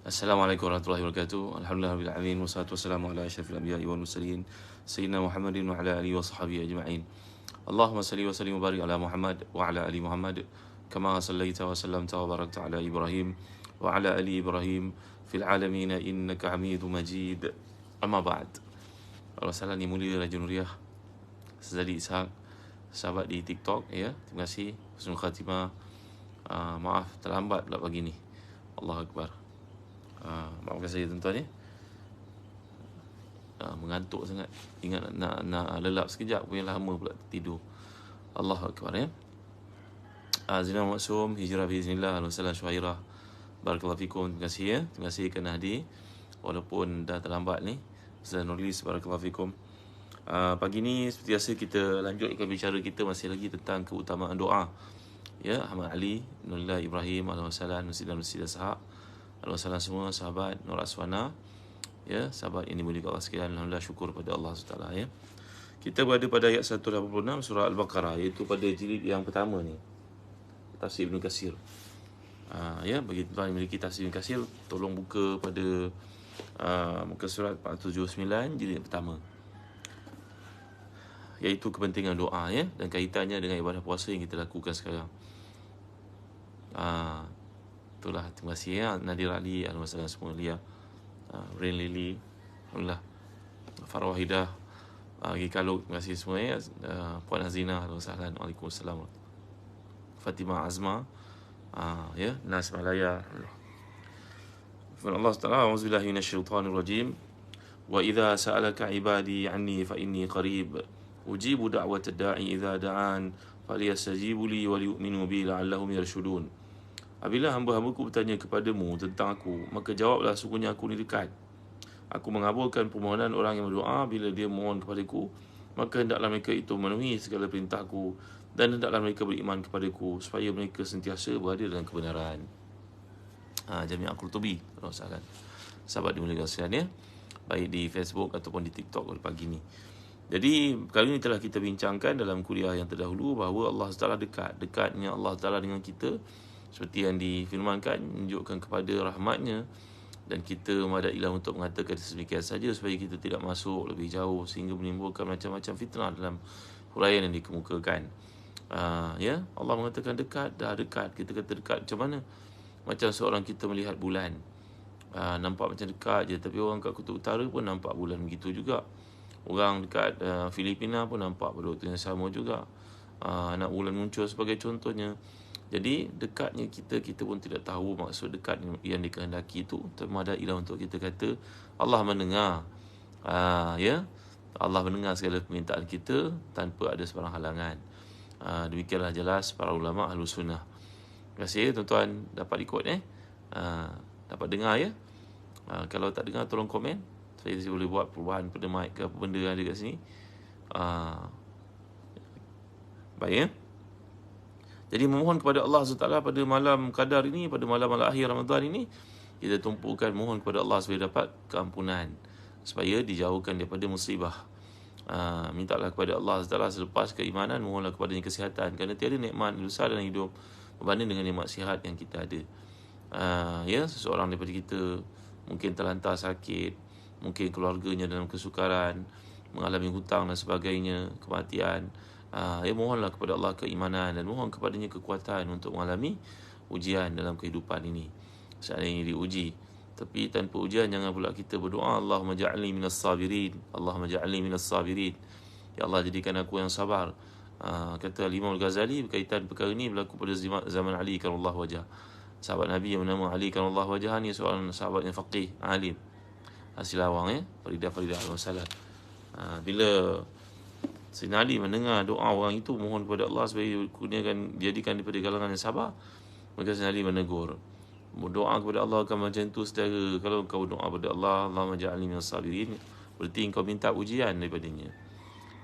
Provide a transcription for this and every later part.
Assalamualaikum warahmatullahi wabarakatuh. Alhamdulillah rabbil alamin wassalatu wassalamu ala asyrafil anbiya'i wal mursalin sayyidina Muhammadin wa ala alihi wa sahbihi ajma'in. Allahumma salli wa sallim wa barik ala Muhammad wa ala ali Muhammad kama sallaita wa sallamta wa barakta ala Ibrahim wa ala ali Ibrahim fil alamin innaka Hamidum Majid. Amma ba'd. Allah salam yang mulia Raja Nuriyah Sazali Ishaq, sahabat di TikTok ya. Terima kasih. Husnul khatimah. Maaf terlambat pula pagi ni. Allahu akbar. Maafkan saya tuan-tuan ya. Mengantuk sangat. Ingat nak lelap sekejap punya lama pula tidur. Allahu akbar ya. Zina Maksum, Hijrah Biiznillah, Al-Wasalam Syuhairah. Barakallahu fikum. Terima kasih ya. Terima kasih kerana hadir. Walaupun dah terlambat ni. Ustaz Nurlis, barakallahu fikum. Pagi ni seperti biasa kita lanjutkan bicara kita masih lagi tentang keutamaan doa. Ya, Ahmad Ali, Nurullah Ibrahim, Al-Wasalam, Nursidah Sahab. Alhamdulillah semua sahabat Nur Aswana, ya, sahabat yang dimuliakan Allah sekalian. Alhamdulillah, syukur pada Allah SWT ya. Kita berada pada ayat 186 surah Al-Baqarah, iaitu pada jilid yang pertama ni, tafsir Ibn Katsir. Ya, bagi tuan yang memiliki tafsir Ibn Katsir, tolong buka pada muka surat 479 jilid yang pertama, iaitu kepentingan doa ya, dan kaitannya dengan ibadah puasa yang kita lakukan sekarang. Itulah, terima kasih ya Nadir Ali, Al-Wasalam semua, Lia, Rain Lily, Alhamdulillah, Farwahidah, Gikaluk, terima kasih semua ya, Puan Hazina, Al-Wasalam, Waalaikumsalam, Fatimah Azma, ya, Nas Malaya. Allah Ta'ala, A'udzubillahi minasyaitanir rajim. Wa idza sa'alaka 'ibadi 'anni fa inni qarib ujibu da'watad da'i idza da'an falyastajibu li wa liyu'minu bi la'allahum yarshudun. Apabila hamba-hambaku bertanya kepadamu tentang aku, maka jawablah, sungguhnya aku ni dekat. Aku mengabulkan permohonan orang yang berdoa bila dia mohon kepadaku, maka hendaklah mereka itu memenuhi segala perintahku, dan hendaklah mereka beriman kepadaku, supaya mereka sentiasa berada dalam kebenaran. Jami' Al-Qurtubi, sahabat dimuliakan sekalian ya, baik di Facebook ataupun di TikTok pada pagi ni. Jadi kali ini telah kita bincangkan dalam kuliah yang terdahulu bahawa Allah Taala dekat. Dekatnya Allah Taala dengan kita seperti yang difirmankan, menunjukkan kepada rahmatnya, dan kita memadailah untuk mengatakan sedemikian saja supaya kita tidak masuk lebih jauh sehingga menimbulkan macam-macam fitnah dalam huraian yang dikemukakan. Ya, Allah mengatakan dekat, dah dekat. Kita kata dekat macam mana? Macam seorang kita melihat bulan, nampak macam dekat je, tapi orang kat kutub utara pun nampak bulan begitu juga. Orang dekat Filipina pun nampak pada waktu yang sama juga. Anak bulan muncul sebagai contohnya. Jadi dekatnya kita pun tidak tahu maksud dekat yang dikehendaki itu. Termadailah untuk kita kata Allah mendengar. Ya, Allah mendengar segala permintaan kita tanpa ada sebarang halangan. Demikianlah jelas para ulama Ahlus Sunnah. Terima kasih tuan-tuan, dapat ikut dapat dengar ya. Kalau tak dengar tolong komen. Saya boleh buat perubahan pada mic ke apa benda yang ada kat sini. Baik ya. Jadi memohon kepada Allah SWT pada malam Qadar ini, pada malam akhir Ramadan ini, kita tumpukan mohon kepada Allah supaya dapat keampunan, supaya dijauhkan daripada musibah. Mintalah kepada Allah SWT selepas keimanan, mohonlah kepadanya kesihatan, kerana tiada nikmat besar dalam hidup berbanding dengan nikmat sihat yang kita ada. Ya, seseorang daripada kita mungkin terlantar sakit, mungkin keluarganya dalam kesukaran, mengalami hutang dan sebagainya, kematian. Ya, mohonlah kepada Allah keimanan dan mohon kepadanya kekuatan untuk mengalami ujian dalam kehidupan ini. Seandainya diuji, tapi tanpa ujian jangan pula kita berdoa Allahumma ja'alni minas sabirin, Allahumma ja'alni minas sabirin, ya Allah jadikan aku yang sabar. Kata Imam Al-Ghazali berkaitan perkara ini berlaku pada zaman Ali karramallahu wajhah. Sahabat Nabi yang bernama Ali karramallahu wajhah ni seorang sahabat yang faqih, alim, hasil awang ya, Faridah Al-Wasalam. Bila Sayyidina Ali mendengar doa orang itu mohon kepada Allah supaya kurniakan, jadikan daripada kalangan yang sabar, maka Sayyidina Ali menegur, berdoa kepada Allah akan macam itu saudara. Kalau kau doa kepada Allah, Allahumma ja'alni minas sabirin, berarti kau minta ujian daripadanya.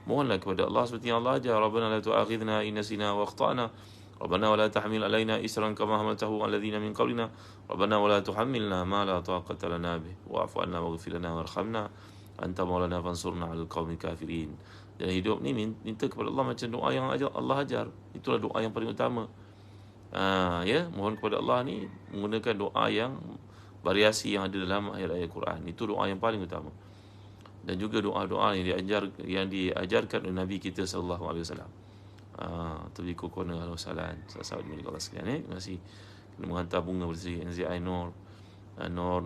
Mohonlah kepada Allah seperti yang Allah ajar, Rabbana la tu'akhidna in nasina wa akhtana, Rabbana wa la tahmil alaina isran kama hamaltahu alladhina min qablina, Rabbana wa la tuhammilna ma la taqata lana bih, wa'fu 'anna waghfir lana warhamna anta maulana fansurna 'alal qaumil kafirin. Dalam hidup ni minta kepada Allah macam doa yang Allah ajar. Itulah doa yang paling utama. Ya, mohon kepada Allah ni menggunakan doa yang variasi yang ada dalam ayat-ayat Quran. Itu doa yang paling utama. Dan juga doa-doa yang diajarkan oleh Nabi kita sallallahu alaihi wasallam. Tabiku kona al-wasalan. Sahabat milik Allah sekalian. Terima kasih. Kena menghantar bunga bersih NZI Nur,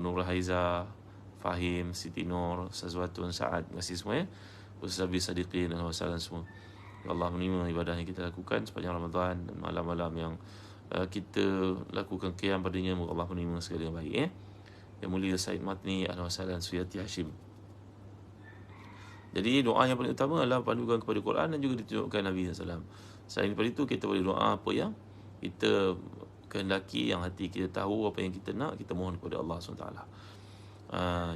Nur Haiza, Fahim, Siti Nur, Sazwatun, Sa'ad. Terima kasih semua ya. Ustaz Abi Sadiqin dan wasalan semua. Allah menerima ibadah yang kita lakukan sepanjang Ramadan dan malam-malam yang kita lakukan qiyam padanya. Moga Allah menerima segala yang baik ya. Yang mulia Said Matni, Al-Wasalan Suyati Hashim. Jadi doa yang paling utama adalah pandukan kepada Quran dan juga ditunjukkan Nabi SAW. Selain daripada itu, kita boleh doa apa yang kita kehendaki, yang hati kita tahu, apa yang kita nak, kita mohon kepada Allah SWT.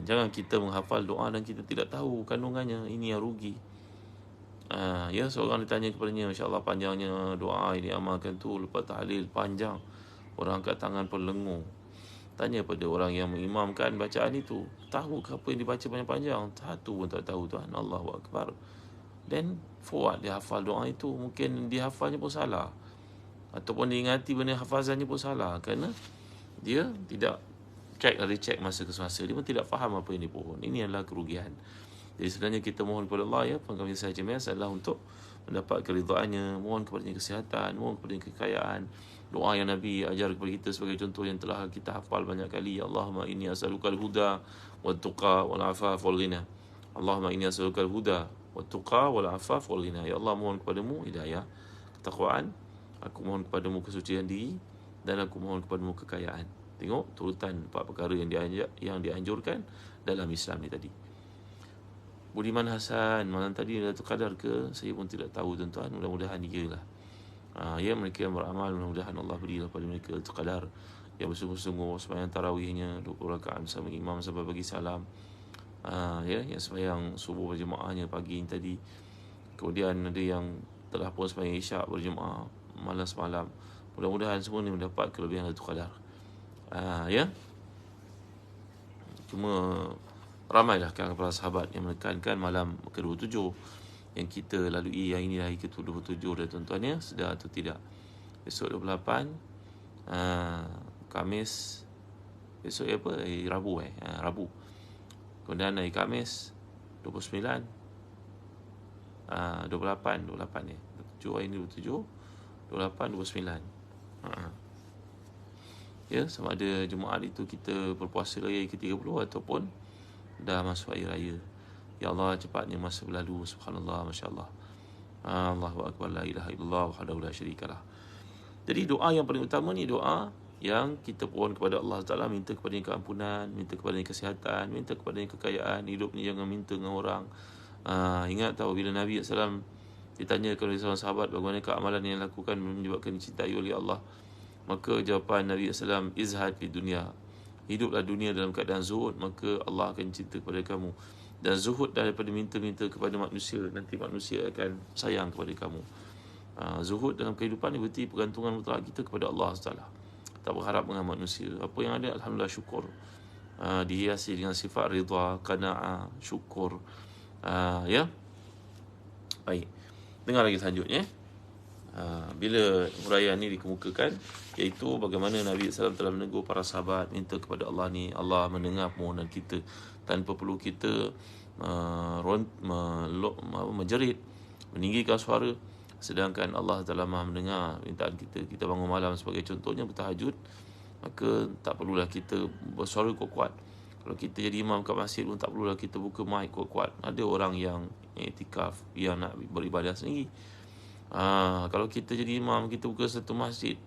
Jangan kita menghafal doa dan kita tidak tahu kandungannya. Ini yang rugi. Ya, seorang ditanya kepadanya, Masya Allah panjangnya doa ini amalkan tu, lepas tahlil panjang, orang angkat tangan pun lengur. Tanya pada orang yang mengimamkan bacaan itu, tahu ke apa yang dibaca panjang-panjang? Satu pun tak tahu tuan. Allahu Akbar. Dan forward dia hafal doa itu, mungkin dia hafalnya pun salah, ataupun dia ingati benda hafazannya pun salah, kerana dia tidak check masa ke semasa. Dia pun tidak faham apa yang dipohon. Ini adalah kerugian. Jadi sebenarnya kita mohon kepada Allah ya, pengkami saya jemaah adalah untuk mendapat keridhaannya, mohon kepadanya kesihatan, mohon kepadanya kekayaan. Doa yang Nabi ajar kepada kita sebagai contoh yang telah kita hafal banyak kali. Allahumma inni as'alukal huda wat tuqa wal afaf wal ghina. Allahumma inni as'alukal huda wat tuqa wal afaf wal ghina. Ya Allah, mohon kepadamu hidayah, ketakwaan. Aku mohon kepadamu kesucian diri, dan aku mohon kepadamu kekayaan. Tengok turutan 4 perkara yang dianjurkan dalam Islam ni tadi. Budiman Hasan, malam tadi Lailatul Qadar ke? Saya pun tidak tahu tuan-tuan. Mudah-mudahan iyalah. Ya, mereka yang beramal, mudah-mudahan Allah berilah pada mereka Lailatul Qadar yang bersungguh-sungguh sembahyang tarawihnya 20 rakaat bersama imam sampai bagi salam. Ya, yang sembahyang subuh berjemaahnya pagi tadi. Kemudian ada yang telah pun sembahyang isyak berjemaah malam semalam. Mudah-mudahan semua ni mendapat kelebihan Lailatul Qadar. Ya. Cuma ramailah kalangan para sahabat yang menekankan malam ke-27 yang kita lalui yang ini hari ke-27 dah tuan-tuan ya, sedar atau tidak. Esok 28 Khamis, esok apa? Rabu Rabu. Kemudian hari Khamis 29 28 ya. 7 hari ni 27, 28 29. Ya, sama ada Jumaat itu kita berpuasa raya ke-30 ataupun dah masuk hari raya. Ya Allah, cepatnya masa berlalu. Subhanallah, Masya Allah. Allahu Akbar, la ilaha illallah wahdahu la syarikalah. Jadi doa yang paling utama ni doa yang kita pohon kepada Allah Ta'ala, minta kepadanya keampunan, minta kepadanya kesihatan, minta kepadanya kekayaan. Hidup ni jangan minta dengan orang. Ingat tahu bila Nabi SAW ditanyakan oleh seorang sahabat bagaimana amalan yang lakukan menyebabkan dicintai oleh Allah, maka jawapan Nabi SAW, izhad di dunia, hiduplah dunia dalam keadaan zuhud, maka Allah akan cinta kepada kamu. Dan zuhud daripada minta-minta kepada manusia, nanti manusia akan sayang kepada kamu. Zuhud dalam kehidupan ni berarti pergantungan mutlak kita kepada Allah SWT. Tak berharap dengan manusia. Apa yang ada, alhamdulillah, syukur. Dihiasi dengan sifat ridha, qana'ah, syukur. Ya. Baik. Dengar lagi selanjutnya. Bila huraian ni dikemukakan, iaitu bagaimana Nabi SAW telah menegur para sahabat, minta kepada Allah ni, Allah mendengar permohonan kita tanpa perlu kita menjerit, meninggikan suara. Sedangkan Allah Ta'ala Maha mendengar mintaan kita. Kita bangun malam sebagai contohnya bertahajud, maka tak perlulah kita bersuara kuat-kuat. Kalau kita jadi imam kat masjid pun tak perlulah kita buka mic kuat-kuat. Ada orang yang iktikaf, yang nak beribadah sendiri. Kalau kita jadi imam, kita buka satu masjid,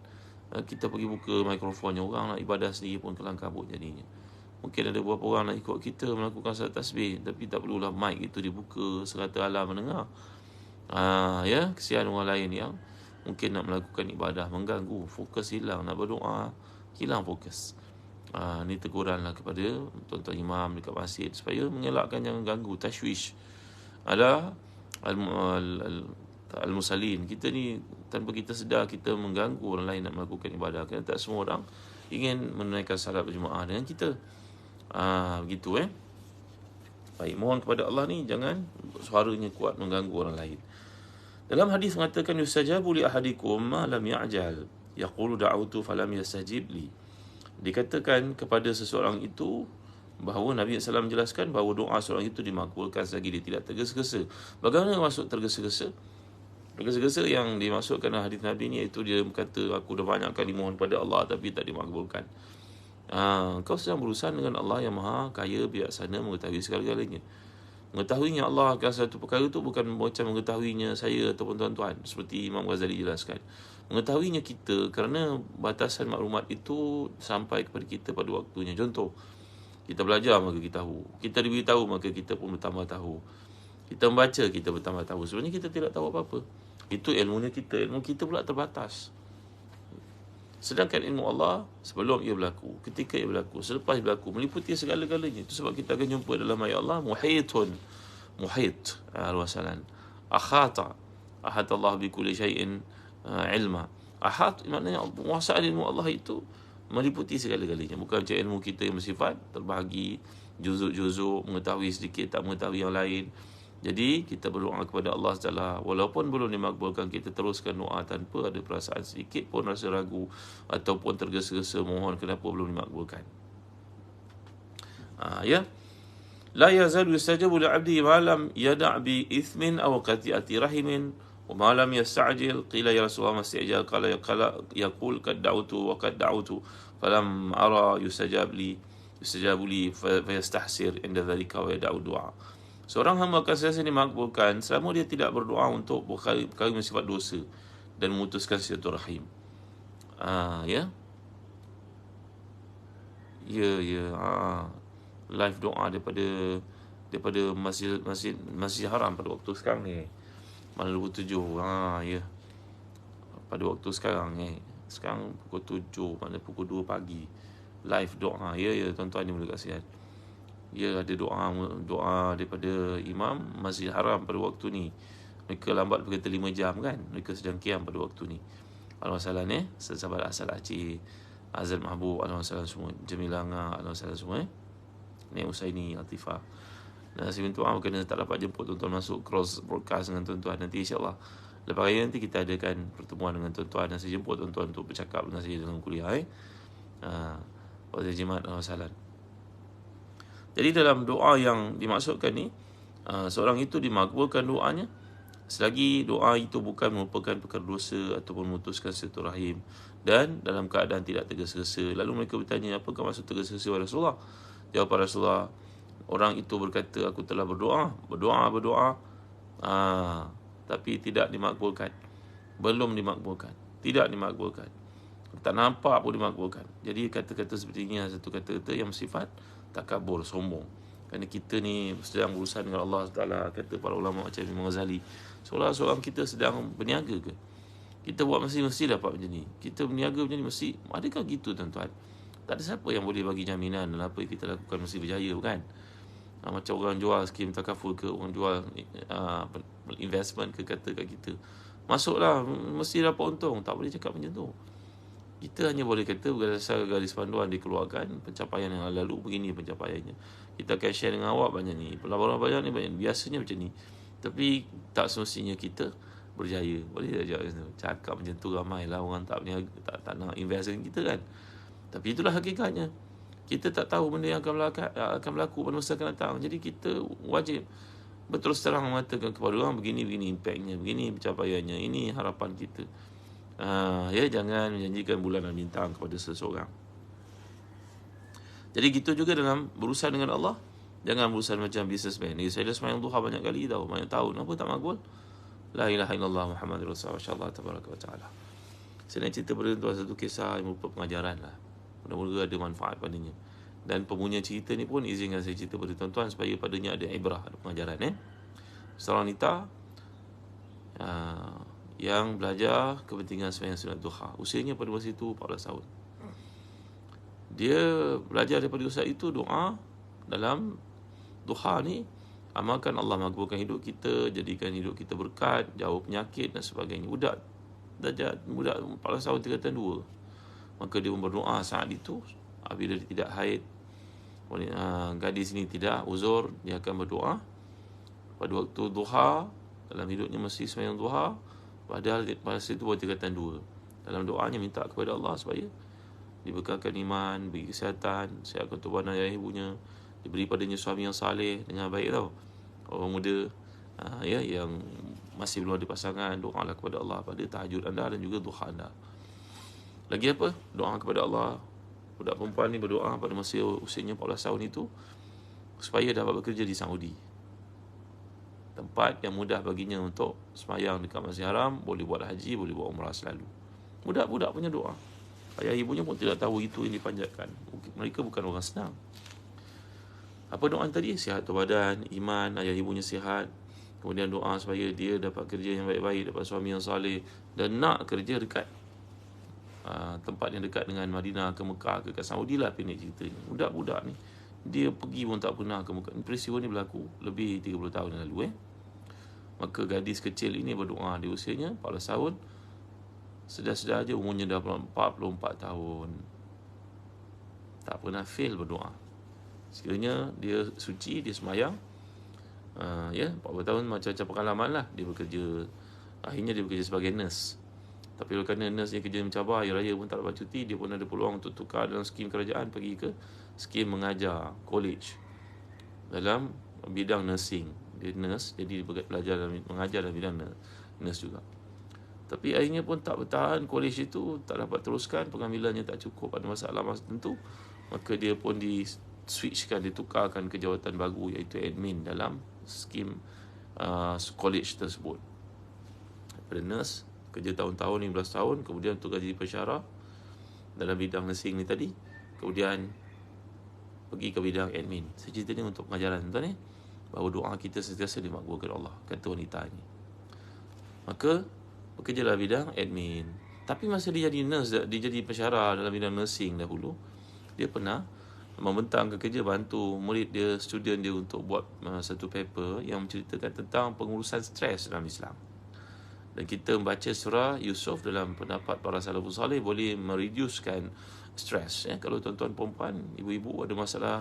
kita pergi buka mikrofonnya, orang nak ibadah sendiri pun kelang kabut jadinya. Mungkin ada beberapa orang nak ikut kita melakukan salat tasbih, tapi tak perlulah mic itu dibuka serata alam mendengar. Ya, kesian orang lain yang mungkin nak melakukan ibadah, mengganggu, fokus hilang, nak berdoa, hilang fokus. Ini teguranlah kepada tuan-tuan imam dekat masjid supaya mengelakkan jangan ganggu, tashwish. Ada al-musallin, kita ni tanpa kita sedar kita mengganggu orang lain nak melakukan ibadah, kerana tak semua orang ingin menunaikan salat berjemaah dengan kita. Begitu Baik, mohon kepada Allah ni jangan suaranya kuat mengganggu orang lain. Dalam hadis mengatakan yustajabu li ahadikum ma lam ya'jal, yaqulu da'awtu falam yastajib li. Dikatakan kepada seseorang itu bahawa Nabi SAW menjelaskan bahawa doa seorang itu dimakbulkan selagi dia tidak tergesa-gesa. Bagaimana maksud tergesa-gesa? Tergesa-gesa yang dimaksudkan dalam hadis Nabi ni, iaitu dia berkata, aku dah banyak kali mohon pada Allah tapi tak dimakbulkan. Kau sedang berurusan dengan Allah yang maha kaya, bijaksana, mengetahui segala-galanya. Mengetahuinya Allah akan satu perkara itu bukan macam mengetahuinya saya ataupun tuan-tuan, seperti Imam Ghazali jelaskan. Mengetahuinya kita kerana batasan maklumat itu sampai kepada kita pada waktunya. Contoh, kita belajar maka kita tahu, kita diberitahu maka kita pun bertambah tahu, kita membaca kita bertambah tahu. Sebenarnya kita tidak tahu apa-apa. Itu ilmunya kita. Ilmu kita pula terbatas. Sedangkan ilmu Allah sebelum ia berlaku, ketika ia berlaku, selepas ia berlaku, meliputi segala-galanya. Itu sebab kita akan jumpa dalam ayat Allah, muhit al-wasalan, akhata Allah bi kulli syai'in ilma. Ahat maknanya penguasaan ilmu Allah itu meliputi segala-galanya. Bukan macam ilmu kita yang bersifat terbahagi, juzuk-juzuk, mengetahui sedikit, tak mengetahui yang lain. Jadi kita berdoa kepada Allah Taala, walaupun belum dimakbulkan, kita teruskan doa tanpa ada perasaan sedikit pun rasa ragu ataupun tergesa-gesa mohon kenapa belum dimakbulkan. Ya. La yazalu yustajabu li'abdi ma lam yada' bi ithmin aw qati'ati rahimin wa ma lam yasta'jil. Qila ya Rasulullah mastajal, qala yaqul qad da'utu wa qad da'utu falam ara yustajabu li fayastahsir inda dhalika wa yada'u du'a. Seorang hamba akan selesai dimakbulkan selama dia tidak berdoa untuk perkara yang sifat dosa dan memutuskan silaturahim. Ya. Live doa daripada Masjid Haram pada waktu sekarang ni. Malam 27. Ya. Pada waktu sekarang ni. Sekarang pukul 7, mana pukul 2 pagi. Live doa. Ya tuan-tuan ni boleh kasihan. Ya, ada doa daripada Imam Masjid Haram pada waktu ni. Mereka lambat berkata 5 jam kan. Mereka sedang qiyam pada waktu ni. Alhamdulillah ni, sahabat asal Aceh, Azal Mahbub, alhamdulillah semua, Jamilah Ngah, alhamdulillah semua. Ni Usaini, Latifah. Dan saya minta maaf kerana tak dapat jemput tuan-tuan masuk cross broadcast dengan tuan-tuan. Nanti insyaAllah lepas raya nanti kita adakan pertemuan dengan tuan-tuan dan saya jemput tuan-tuan untuk bercakap dengan saya dalam kuliah. Pada jimat, alhamdulillah. Jadi dalam doa yang dimaksudkan ni, seorang itu dimakbulkan doanya selagi doa itu bukan merupakan perkara dosa ataupun memutuskan silaturahim dan dalam keadaan tidak tergesa-gesa. Lalu mereka bertanya, apakah maksud tergesa-gesa wahai Rasulullah? Jawab Rasulullah, orang itu berkata, aku telah berdoa, tapi tidak dimakbulkan. Belum dimakbulkan, tidak dimakbulkan, tak nampak pun dimakbulkan. Jadi kata-kata seperti ini satu kata-kata yang bersifat takabur, sombong. Kerana kita ni sedang berurusan dengan Allah Taala, kata para ulama macam Imam Ghazali. Seorang kita sedang berniaga ke? Kita buat mesti dapat macam ni. Kita berniaga macam ni mesti. Adakah gitu tuan-tuan? Tak ada siapa yang boleh bagi jaminan dalam apa yang kita lakukan mesti berjaya, bukan? Macam orang jual skim takaful ke, orang jual investment ke, kata kat kita, masuklah mesti dapat untung. Tak boleh cakap macam tu. Kita hanya boleh kata berdasarkan garis panduan dikeluarkan, pencapaian yang lalu begini pencapaiannya. Kita akan share dengan awak banyak ni, pelaburan banyak ni, biasanya macam ni. Tapi tak semestinya kita berjaya. Boleh tak cakap macam tu? Ramailah orang tak nak invest dengan kita kan. Tapi itulah hakikatnya. Kita tak tahu benda yang akan berlaku pada masa akan datang. Jadi kita wajib berterus terang mengatakan kepada orang, begini impactnya, begini pencapaiannya, ini harapan kita. Jangan menjanjikan bulan dan bintang kepada seseorang. Jadi gitu juga dalam berurusan dengan Allah. Jangan berurusan macam businessman. Saya dah semayang duha banyak kali tahu, banyak tahun. Apa tak makbul? La ilaha illallah Muhammadur Rasulullah, masya-Allah tabaraka wa taala. Saya nak cerita pada tuan satu kisah yang merupakan pengajaran lah. Mudah-mudahan ada manfaat padanya. Dan pemunya cerita ni pun izinkan saya cerita pada tuan-tuan supaya padanya ada ibrah, ada pengajaran. Seorang wanita yang belajar kepentingan sembahyang sunat duha. Usianya pada masa itu 14 tahun. Dia belajar daripada ustaz itu doa dalam duha ni, amalkan Allah makbulkan hidup kita, jadikan hidup kita berkat, jauh penyakit dan sebagainya. Budak 14 tahun tingkatan 2. Maka dia berdoa saat itu apabila dia tidak haid, gadis ini tidak uzur, dia akan berdoa pada waktu duha. Dalam hidupnya mesti sembahyang duha, padahal pada situ baru tingkatan 2. Dalam doanya minta kepada Allah supaya dibekalkan iman, beri kesihatan, sihatkan tubuh dan ayah ibunya, diberi padanya suami yang saleh dengan baik tau. Orang muda yang masih belum ada pasangan, doalah kepada Allah pada tahajud anda dan juga duha anda. Lagi apa? Doa kepada Allah. Budak perempuan ni berdoa pada masa usianya 14 tahun itu supaya dapat bekerja di Saudi, tempat yang mudah baginya untuk semayang dekat Masjid Haram, boleh buat haji, boleh buat umrah selalu. Budak-budak punya doa. Ayah ibunya pun tidak tahu itu yang dipanjatkan. Mereka bukan orang senang. Apa doa tadi? Sihat badan, iman, ayah ibunya sihat. Kemudian doa supaya dia dapat kerja yang baik-baik, dapat suami yang saleh, dan nak kerja dekat tempat yang dekat dengan Madinah ke Mekah ke Saudi lah pendek ceritanya. Budak-budak ni dia pergi pun tak pernah ke Mekah. Peristiwa ni berlaku lebih 30 tahun yang lalu. Maka gadis kecil ini berdoa di usianya 14 tahun. Sedar-sedar je umurnya dah 44 tahun. Tak pernah fail berdoa. Sekiranya dia suci, dia semayang, 40 tahun macam-macam pengalaman lah. Dia bekerja, akhirnya dia bekerja sebagai nurse. Tapi kerana nurse ni kerja mencabar, hari raya pun tak dapat cuti, dia pun ada peluang untuk tukar dalam skim kerajaan, pergi ke skim mengajar college dalam bidang nursing. Dia nurse, jadi dia belajar mengajar dalam bidang nurse juga. Tapi akhirnya pun tak bertahan, college itu tak dapat teruskan, pengambilannya tak cukup, ada masalah tertentu. Maka dia pun switchkan, ditukarkan ke jawatan baru, iaitu admin dalam skim college tersebut. Daripada nurse kerja tahun-tahun, 15 tahun, kemudian untuk gaji pensyarah dalam bidang nursing ni tadi, kemudian pergi ke bidang admin. Saya cerita ni untuk pengajaran tuan bahawa doa kita sentiasa dimakbulkan Allah, kata wanita ni. Maka bekerja dalam bidang admin. Tapi masa dia jadi nurse, dia jadi pensyarah dalam bidang nursing dahulu, dia pernah membentang ke kerja bantu murid dia, student dia untuk buat satu paper yang menceritakan tentang pengurusan stres dalam Islam. Dan kita membaca surah Yusuf dalam pendapat para salafus salih boleh mereducekan stres. Kalau tuan-tuan perempuan, ibu-ibu ada masalah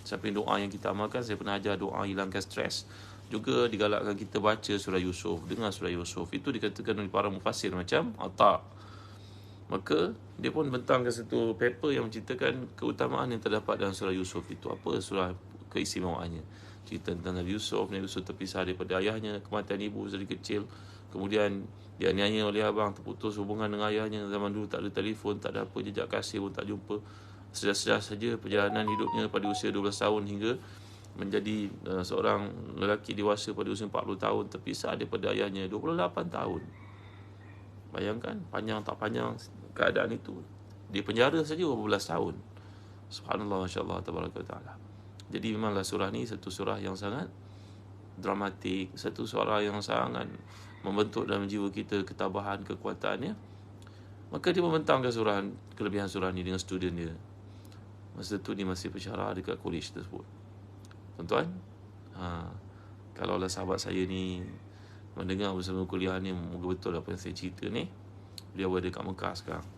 samping doa yang kita amalkan, saya pernah ajar doa hilangkan stres. Juga digalakkan kita baca surah Yusuf, dengar surah Yusuf. Itu dikatakan oleh para mufassir macam Atta. Maka dia pun bentangkan satu paper yang menceritakan keutamaan yang terdapat dalam surah Yusuf itu. Apa surah keistimewaannya? Cerita tentang Nabi Yusuf terpisah daripada ayahnya, kematian ibu dari kecil. Kemudian dia aniaya oleh abang, terputus hubungan dengan ayahnya. Zaman dulu tak ada telefon, tak ada apa, jejak kasih pun tak jumpa. Sedar-sedar saja perjalanan hidupnya pada usia 12 tahun hingga menjadi seorang lelaki dewasa pada usia 40 tahun, terpisah daripada ayahnya 28 tahun. Bayangkan, panjang tak panjang keadaan itu. Dia penjara saja beberapa belas tahun. Subhanallah, masya-Allah, tabarakallah. Jadi memanglah surah ni satu surah yang sangat dramatik, satu surah yang sangat membentuk dalam jiwa kita ketabahan, kekuatannya. Maka dia membentangkan kelebihan surah ni dengan student dia. Masa tu dia masih pensyarah dekat college tersebut. Tuan-tuan, kalaulah sahabat saya ni mendengar bersama kuliah ni, moga betul apa yang saya cerita ni. Beliau ada kat Mekah sekarang.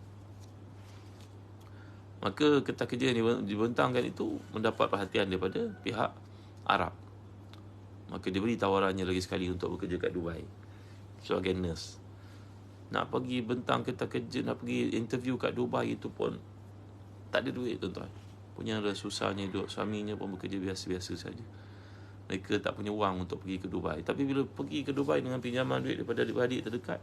Maka kertas kerja yang dibentangkan itu mendapat perhatian daripada pihak Arab. Maka dia beri tawarannya lagi sekali untuk bekerja kat Dubai sebagai nurse. Nak pergi bentang kertas kerja, nak pergi interview kat Dubai itu pun tak ada duit, tuan-tuan. Punya susahnya hidup. Suaminya pun bekerja biasa-biasa saja. Mereka tak punya wang untuk pergi ke Dubai. Tapi bila pergi ke Dubai dengan pinjaman duit daripada adik-adik terdekat,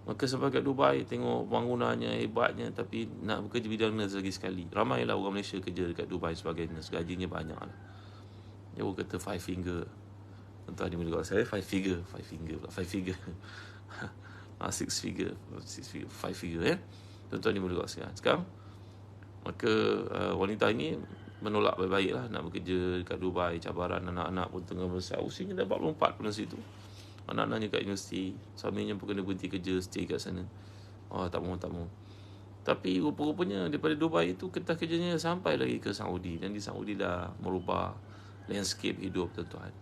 maka sampai kat Dubai, tengok bangunannya hebatnya, tapi nak bekerja bidang nurse lagi sekali. Ramailah orang Malaysia kerja dekat Dubai sebagai nurse, gajinya banyak lah. Dia orang kata 5 figure. Tuan-tuan dia boleh kata saya 5 figure 6 figure 5 figure tuan-tuan dia boleh kata sekarang. Maka wanita ini menolak baik-baik lah nak bekerja dekat Dubai. Cabaran anak-anak pun tengah besar, usianya dah 44 pada situ. Anak-anaknya kat universiti, suaminya pun kena berhenti kerja, stay kat sana. Tak mau. Tapi rupa-rupanya daripada Dubai itu kertas kerjanya sampai lagi ke Saudi. Dan di Saudi dah merubah landscape hidup, tuan-tuan.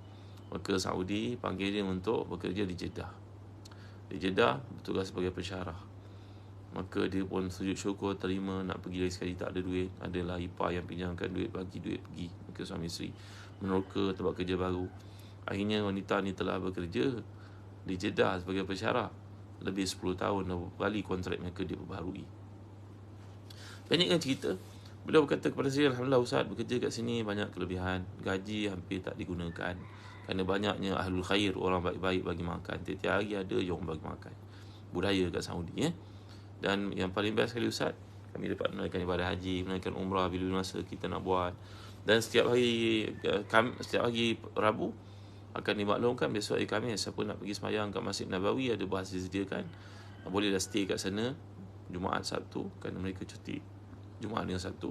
Maka Saudi panggil dia untuk bekerja di Jeddah. Di Jeddah bertugas sebagai pensyarah. Maka dia pun sujud syukur, terima, nak pergi lagi sekali tak ada duit. Adalah ipar yang pinjamkan duit, bagi duit pergi. Maka suami isteri meneroka tempat kerja baru. Akhirnya wanita ni telah bekerja di Jeddah sebagai pensyarah lebih 10 tahun, dan kali kontrak mereka diperbaharui. Banyakkan cerita. Beliau berkata kepada saya, Alhamdulillah Ustaz, bekerja kat sini banyak kelebihan. Gaji hampir tak digunakan. Kerana banyaknya ahlul khair, orang baik-baik bagi makan. Tiap-tiap hari ada je orang bagi makan. Budaya kat Saudi, ya. Dan yang paling best sekali Ustaz, kami dapat menunaikan ibadah haji, menunaikan umrah bila masa kita nak buat. Dan setiap hari Rabu akan dimaklumkan besok hari Khamis, siapa nak pergi sembahyang kat Masjid Nabawi, ada bahas disediakan. Bolehlah stay kat sana Jumaat Sabtu, kerana mereka cuti Jumaat dengan Sabtu.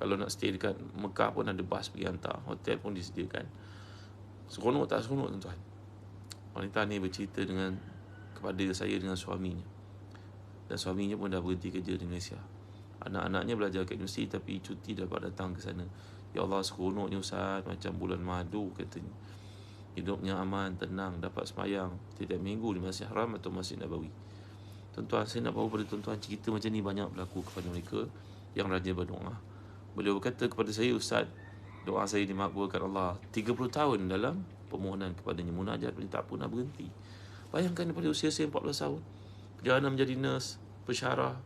Kalau nak stay dekat Mekah pun ada bas pergi hantar, hotel pun disediakan. Seronok tak seronok tuan-tuan? Wanita ni bercerita kepada saya dengan suaminya. Dan suaminya pun dah berhenti kerja di Malaysia. Anak-anaknya belajar kat universiti tapi cuti dapat datang ke sana. Ya Allah, seronoknya Ustaz, macam bulan madu katanya. Hidupnya aman, tenang, dapat semayang setiap minggu di Masjid Haram atau Masjid Nabawi. Tuan-tuan, saya nak bawa pada tuan-tuan cerita macam ni banyak berlaku kepada mereka yang rajin berdoa. Beliau berkata kepada saya, Ustaz, doa saya dimakbulkan Allah 30 tahun dalam permohonan kepadanya, munajat ni tak pernah berhenti. Bayangkan daripada usia saya 14 tahun, perjalanan menjadi nurse, pensyarah,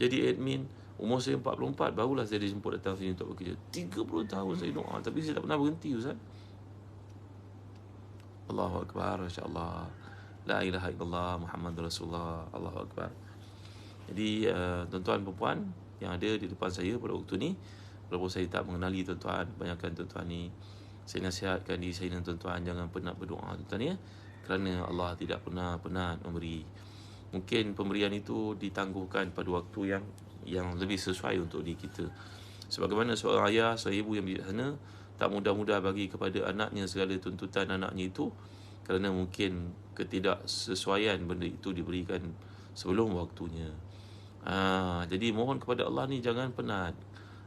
jadi admin. Umur saya 44, barulah saya dijemput datang sini untuk bekerja. 30 tahun saya doa, tapi saya tak pernah berhenti, Ustaz. Allahu Akbar, Masya Allah. La ilaha illallah Muhammad Rasulullah. Allahu Akbar. Jadi tuan-tuan perempuan yang ada di depan saya pada waktu ni, walaupun saya tak mengenali tuan-tuan, banyakkan tuan-tuan ni, saya nasihatkan diri saya dan tuan-tuan jangan penat berdoa, tuan-tuan, ya. Kerana Allah tidak pernah penat memberi. Mungkin pemberian itu ditangguhkan pada waktu yang lebih sesuai untuk diri kita. Sebagaimana seorang ayah, seorang ibu yang bijaksana tak mudah-mudah bagi kepada anaknya segala tuntutan anaknya itu, kerana mungkin ketidaksesuaian benda itu diberikan sebelum waktunya. Jadi mohon kepada Allah ni jangan penat.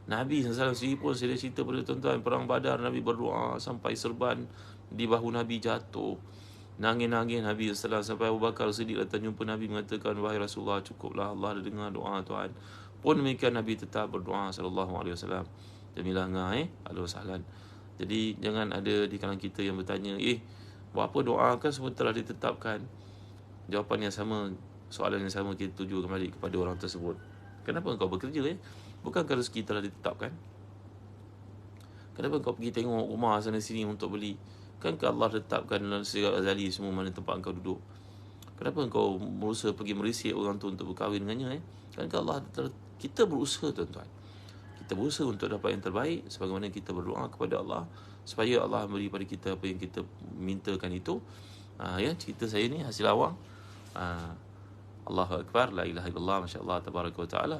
Nabi SAW sendiri pun, saya cerita pada tuan-tuan, perang Badar Nabi berdoa sampai serban di bahu Nabi jatuh. Nangis-nangis Nabi SAW, sampai Abu Bakar Siddiq datang jumpa Nabi mengatakan, wahai Rasulullah, cukuplah, Allah dah dengar doa Tuhan. Pun demikian Nabi tetap berdoa SAW. Jamilah Allahu sahlan. Jadi jangan ada di kalangan kita yang bertanya, buat apa doa kan semua telah ditetapkan. Jawapan yang sama, soalan yang sama kita tuju kembali kepada orang tersebut. Kenapa engkau bekerja? Bukankah rezeki telah ditetapkan? Kenapa engkau pergi tengok rumah sana sini untuk beli? Kankah Allah tetapkan dalam Syirat Azali semua mana tempat engkau duduk? Kenapa engkau berusaha pergi merisik orang tu untuk berkahwin dengannya? Kankah Allah kita berusaha, tuan-tuan. Kita berusaha untuk dapat yang terbaik, sebagaimana kita berdoa kepada Allah supaya Allah beri pada kita apa yang kita mintakan itu. Cerita saya ni hasil awang. Allahu Akbar, la ilaha illallah, masya-Allah, tabaraka wa taala.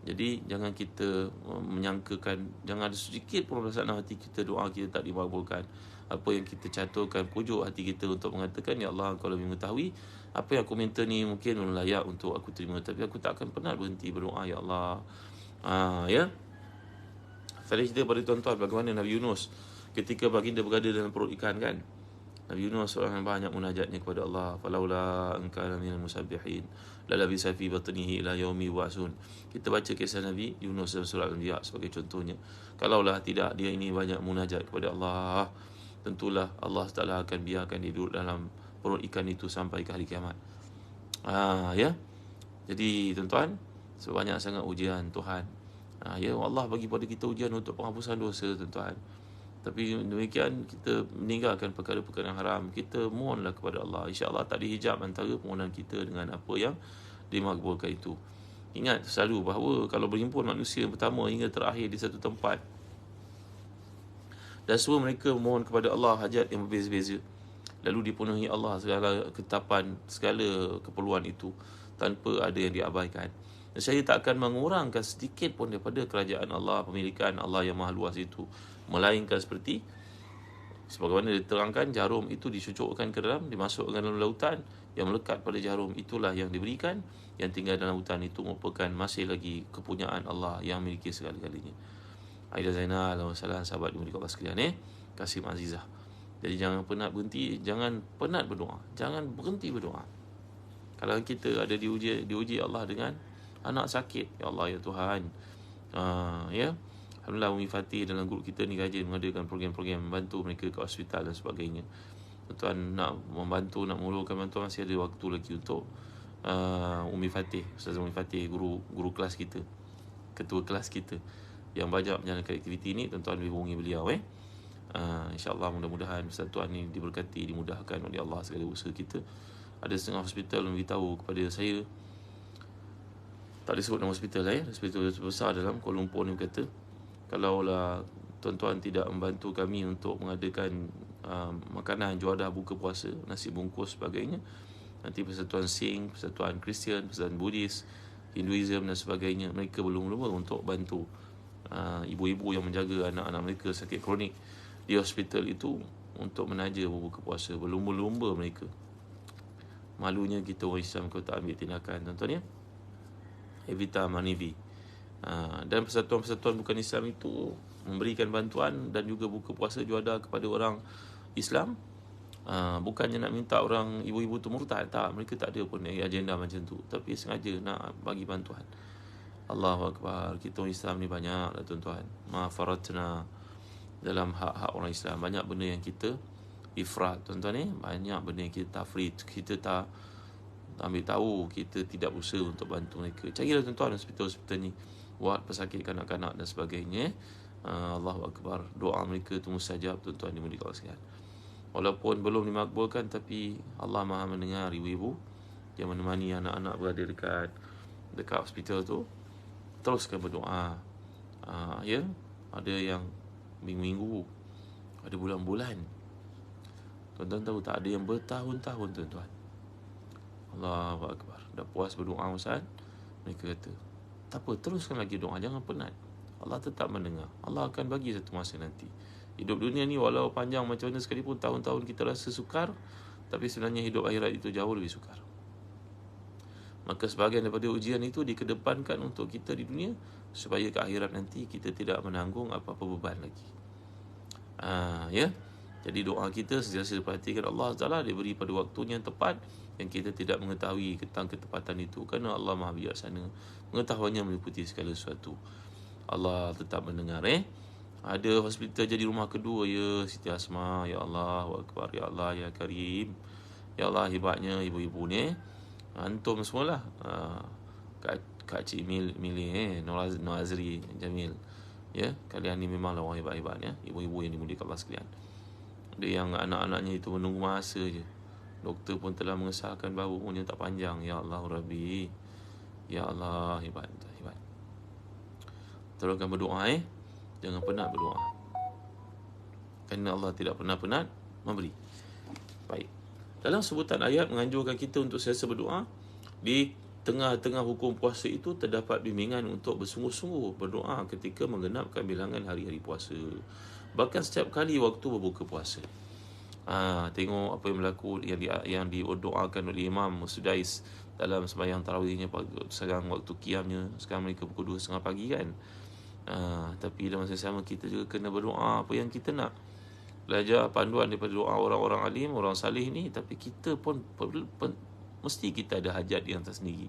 Jadi jangan kita menyangkakan, jangan ada sedikit pun perasaan hati kita doa kita tak dimakbulkan. Apa yang kita caturkan pujuk hati kita untuk mengatakan, ya Allah, Engkau lebih mengetahui, apa yang aku minta ni mungkin belum layak untuk aku terima, tapi aku tak akan pernah berhenti berdoa, ya Allah. Saya cerita pada tuan-tuan bagaimana Nabi Yunus ketika baginda berada dalam perut ikan, kan. Nabi Yunus seorang yang banyak munajatnya kepada Allah. Falaula angkana minal musabbihin la labisa fi batnihi ila yaumi yub'atsun. Kita baca kisah Nabi Yunus dalam surah Al-Anbiya sebagai contohnya. Kalaulah tidak dia ini banyak munajat kepada Allah, tentulah Allah Taala akan biarkan dia duduk dalam perut ikan itu sampai ke hari kiamat. Jadi tuan-tuan, sebanyak sangat ujian Tuhan. Allah bagi pada kita ujian untuk penghapusan dosa, tuan-tuan. Tapi demikian kita meninggalkan perkara-perkara yang haram. Kita mohonlah kepada Allah. InsyaAllah tak dihijab antara permohonan kita dengan apa yang dimakbulkan itu. Ingat selalu bahawa kalau berhimpun manusia yang pertama hingga terakhir di satu tempat, dan semua mereka mohon kepada Allah hajat yang berbeza-beza, lalu dipenuhi Allah segala ketetapan, segala keperluan itu tanpa ada yang diabaikan. Dan saya tak akan mengurangkan sedikit pun daripada kerajaan Allah, pemilikan Allah yang maha luas itu, melainkan seperti sebagaimana diterangkan, jarum itu dicucukkan ke dalam, dimasukkan dalam lautan, yang melekat pada jarum itulah yang diberikan, yang tinggal dalam lautan itu merupakan masih lagi kepunyaan Allah yang memiliki segala-galanya. Aida Zainal, Alhamdulillah, sahabat dimuliakan Allah sekalian, Kasim Azizah. Jadi jangan penat berhenti, jangan penat berdoa, jangan berhenti berdoa. Kalau kita ada diuji Allah dengan anak sakit, ya Allah, ya Tuhan, Alhamdulillah Umi Fatih dalam grup kita ni rajin mengadakan program-program membantu mereka ke hospital dan sebagainya. Tuan nak membantu, nak mengulurkan bantuan, masih ada waktu lagi untuk Umi Fatih, Ustazah Umi Fatih, guru kelas kita. ketua kelas kita yang banyak menjalankan aktiviti ni. Tuan-tuan boleh hubungi beliau InsyaAllah mudah-mudahan persatuan ni diberkati, dimudahkan oleh Allah segala usaha kita. Ada setengah hospital yang beritahu kepada saya, tak boleh sebut nama hospital hospital besar dalam Kuala Lumpur ni, berkata kalaulah tuan-tuan tidak membantu kami untuk mengadakan makanan juadah buka puasa, nasi bungkus sebagainya, nanti persatuan Sing, persatuan Kristian, persatuan Buddhis, Hinduism dan sebagainya, mereka berlumba-lumba untuk bantu ibu-ibu yang menjaga anak-anak mereka sakit kronik di hospital itu untuk menaja berbuka puasa. Berlumba-lumba mereka. Malunya kita orang Islam kalau tak ambil tindakan, tuan-tuan ya. Evita Manivi. Dan persatuan-persatuan bukan Islam itu memberikan bantuan dan juga buka puasa juadah kepada orang Islam. Bukannya nak minta orang ibu-ibu tu murtad, tak, mereka tak ada pun agenda macam tu, tapi sengaja nak bagi bantuan. Allahu Akbar. Kita orang Islam ni banyak lah tuan-tuan, ma faratna dalam hak-hak orang Islam. Banyak benda yang kita ifrat, tuan-tuan ni, banyak benda yang kita tafrid, kita tak ambil tahu, kita tidak berusaha untuk bantu mereka. Carilah tuan-tuan hospital-hospital ni, buat pesakit kanak-kanak dan sebagainya. Allahu Akbar. Doa mereka tu mustajab, tuan-tuan dimuliakan Allah sekalian. Walaupun belum dimakbulkan, tapi Allah Maha mendengar ibu-ibu yang menemani anak-anak berada dekat hospital tu. Teruskan berdoa. Ya, ada yang minggu-minggu, ada bulan-bulan. Tuan-tuan tahu tak, ada yang bertahun-tahun, tuan-tuan. Allahu Akbar. Dah puas berdoa Ustaz, mereka kata, tak apa, teruskan lagi doa, jangan penat. Allah tetap mendengar. Allah akan bagi satu masa nanti. Hidup dunia ni walau panjang macam mana sekalipun, tahun-tahun kita rasa sukar, tapi sebenarnya hidup akhirat itu jauh lebih sukar. Maka sebahagian daripada ujian itu dikedepankan untuk kita di dunia, supaya ke akhirat nanti kita tidak menanggung apa-apa beban lagi. Ya. Jadi doa kita sentiasa diperhatikan Allah Taala, diberi pada waktunya yang tepat, yang kita tidak mengetahui tentang ketepatan itu, kerana Allah Maha bijaksana, pengetahuannya meliputi segala sesuatu. Allah tetap mendengar. Ada hospital jadi rumah kedua, ya Siti Asma. Ya Allah Akbar, ya Allah, ya Karim. Ya Allah, hebatnya ibu-ibu ni. Antum semualah. Kak Cik Milih, Nur Azri Jamil. Ya, kalian ni memanglah orang hebat-hebat ya, ibu-ibu yang dimuliakan Allah sekalian. Ada yang anak-anaknya itu menunggu masa je. Doktor pun telah mengesahkan bahawa umurnya tak panjang. Ya Allah Rabbi. Ya Allah, hebat. Teruskan berdoa Jangan penat berdoa, kerana Allah tidak pernah penat memberi. Baik. Dalam sebutan ayat menganjurkan kita untuk sentiasa berdoa. Di tengah-tengah hukum puasa itu terdapat bimbingan untuk bersungguh-sungguh berdoa ketika menggenapkan bilangan hari-hari puasa. Bahkan setiap kali waktu berbuka puasa. Tengok apa yang berlaku, yang didoakan oleh Imam Sudais dalam sembahyang tarawihnya sekarang waktu qiyamnya. Sekarang mereka pukul 2:30 pagi kan. Tapi dalam masa sama kita juga kena berdoa apa yang kita nak. Belajar panduan daripada doa orang-orang alim, orang salih ni. Tapi kita pun mesti kita ada hajat yang tersendiri.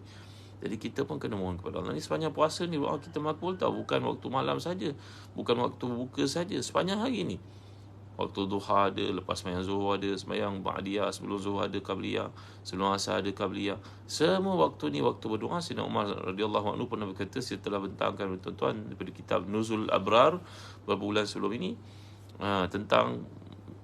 Jadi kita pun kena mohon kepada Allah. Ni sepanjang puasa ni doa kita makbul tau. Bukan waktu malam saja, bukan waktu buka saja, sepanjang hari ni. Waktu duha ada, lepas sembahyang zuhur ada, sembahyang ba'diyah, sebelum zuhur ada qabliyah, sebelum asar ada qabliyah. Semua waktu ni waktu berdoa. Sayyidina Umar radhiyallahu anhu pernah berkata, saya telah bentangkan tuan-tuan daripada kitab Nuzul Abrar beberapa bulan sebelum ini, tentang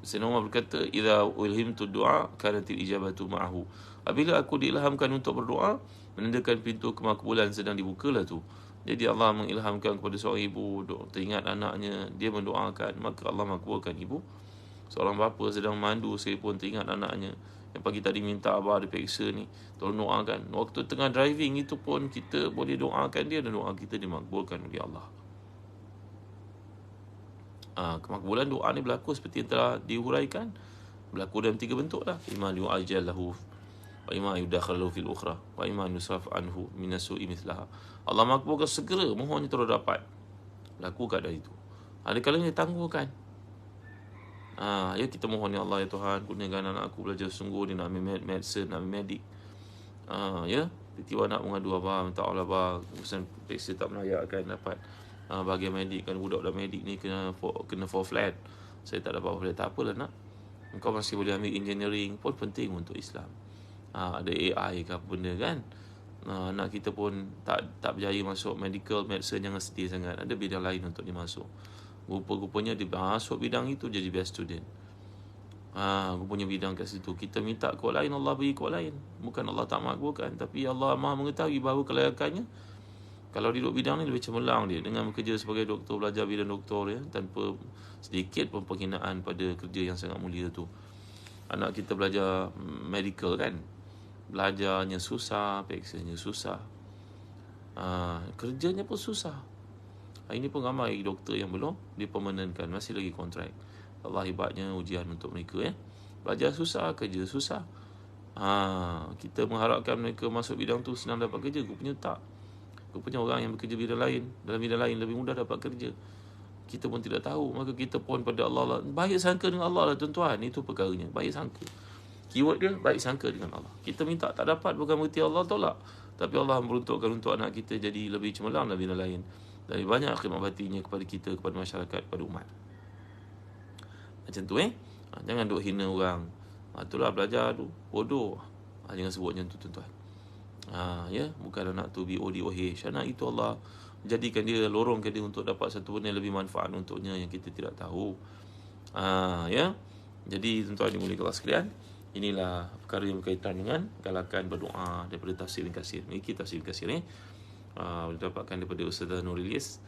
Sayyidina Umar berkata, idza ulhimtu du'a kanatil ijabatu ma'ahu. Apabila aku diilhamkan untuk berdoa, menandakan pintu kemakbulan sedang dibukalah tu. Jadi Allah mengilhamkan kepada seorang ibu teringat anaknya, dia mendoakan, maka Allah makbulkan ibu. Seorang bapa sedang mandu sekalipun teringat anaknya, yang pagi tadi minta abah ada periksa ni, tolong doakan. Waktu tengah driving itu pun kita boleh doakan dia, dan doa kita dimakbulkan oleh Allah. Kemakbulan doa ni berlaku seperti yang telah dihuraikan, berlaku dalam 3 bentuk lah. Iman yu'ajjal lahu, wa ima yudakhalu fil ukhra, wa ima yusraf anhu minasu'i mithlaha. Allah makbulkan segera, mohonnya terus dapat. Berlaku keadaan itu. Ada kalanya ditangguhkan. Ya kita mohon, ya Allah ya Tuhan, kurniakan anak aku belajar sungguh, dia nak ambil medicine, nak ambil medik. Ya, tiba-tiba nak mengadu abah, minta Allah abah, urusan periksa tak menayakkan dapat bahagian medik kan, budak medik ni kena 4 flat. Saya tak dapat flat, tak apalah nak. Engkau masih boleh ambil engineering, pun penting untuk Islam. Ada AI ke apa benda kan. Anak kita pun tak berjaya masuk medical medicine, jangan sedih sangat. Ada bidang lain untuk dia masuk. Rupa-rupanya dia masuk bidang itu jadi best student. Rupanya bidang kat situ. Kita minta kod lain, Allah beri kod lain. Bukan Allah tak makbulkan, tapi Allah Maha mengetahui bahawa kelayakannya. Kalau dia duduk bidang ni lebih cemerlang dia dengan bekerja sebagai doktor, belajar bidang doktor ya, tanpa sedikit pun penghinaan pada kerja yang sangat mulia tu. Anak kita belajar medical kan, belajarnya susah, peksanya susah, kerjanya pun susah. Ini pun ramai doktor yang belum dipermanenkan, masih lagi kontrak. Allah hebatnya ujian untuk mereka ya. Belajar susah, kerja susah. Kita mengharapkan mereka masuk bidang tu senang dapat kerja, rupanya tak. Rupanya orang yang bekerja bidang lain, dalam bidang lain lebih mudah dapat kerja. Kita pun tidak tahu. Maka kita pun pada Allah lah, baik sangka dengan Allah lah tuan-tuan. Itu perkaranya, baik sangka. Keyword dia, baik sangka dengan Allah. Kita minta tak dapat, bukan berarti Allah tolak. Tapi Allah memperuntukkan untuk anak kita jadi lebih cemerlang dalam bidang lain. Dan banyak khidmat baktinya kepada kita, kepada masyarakat, kepada umat. Macam tu jangan duk hina orang. Itulah belajar tu bodoh. Jangan sebut macam tu tuan-tuan. Bukan anak tu BODOH. Anak itu Allah jadikan dia, lorongkan dia untuk dapat satu benda yang lebih manfaat untuknya yang kita tidak tahu. Jadi tuan-tuan dimuliakan Allah sekalian, inilah perkara yang berkaitan dengan galakan berdoa daripada tafsir Ibn Katsir. Ini tafsir Ibn Katsir didapatkan daripada Ustazah Nurilis.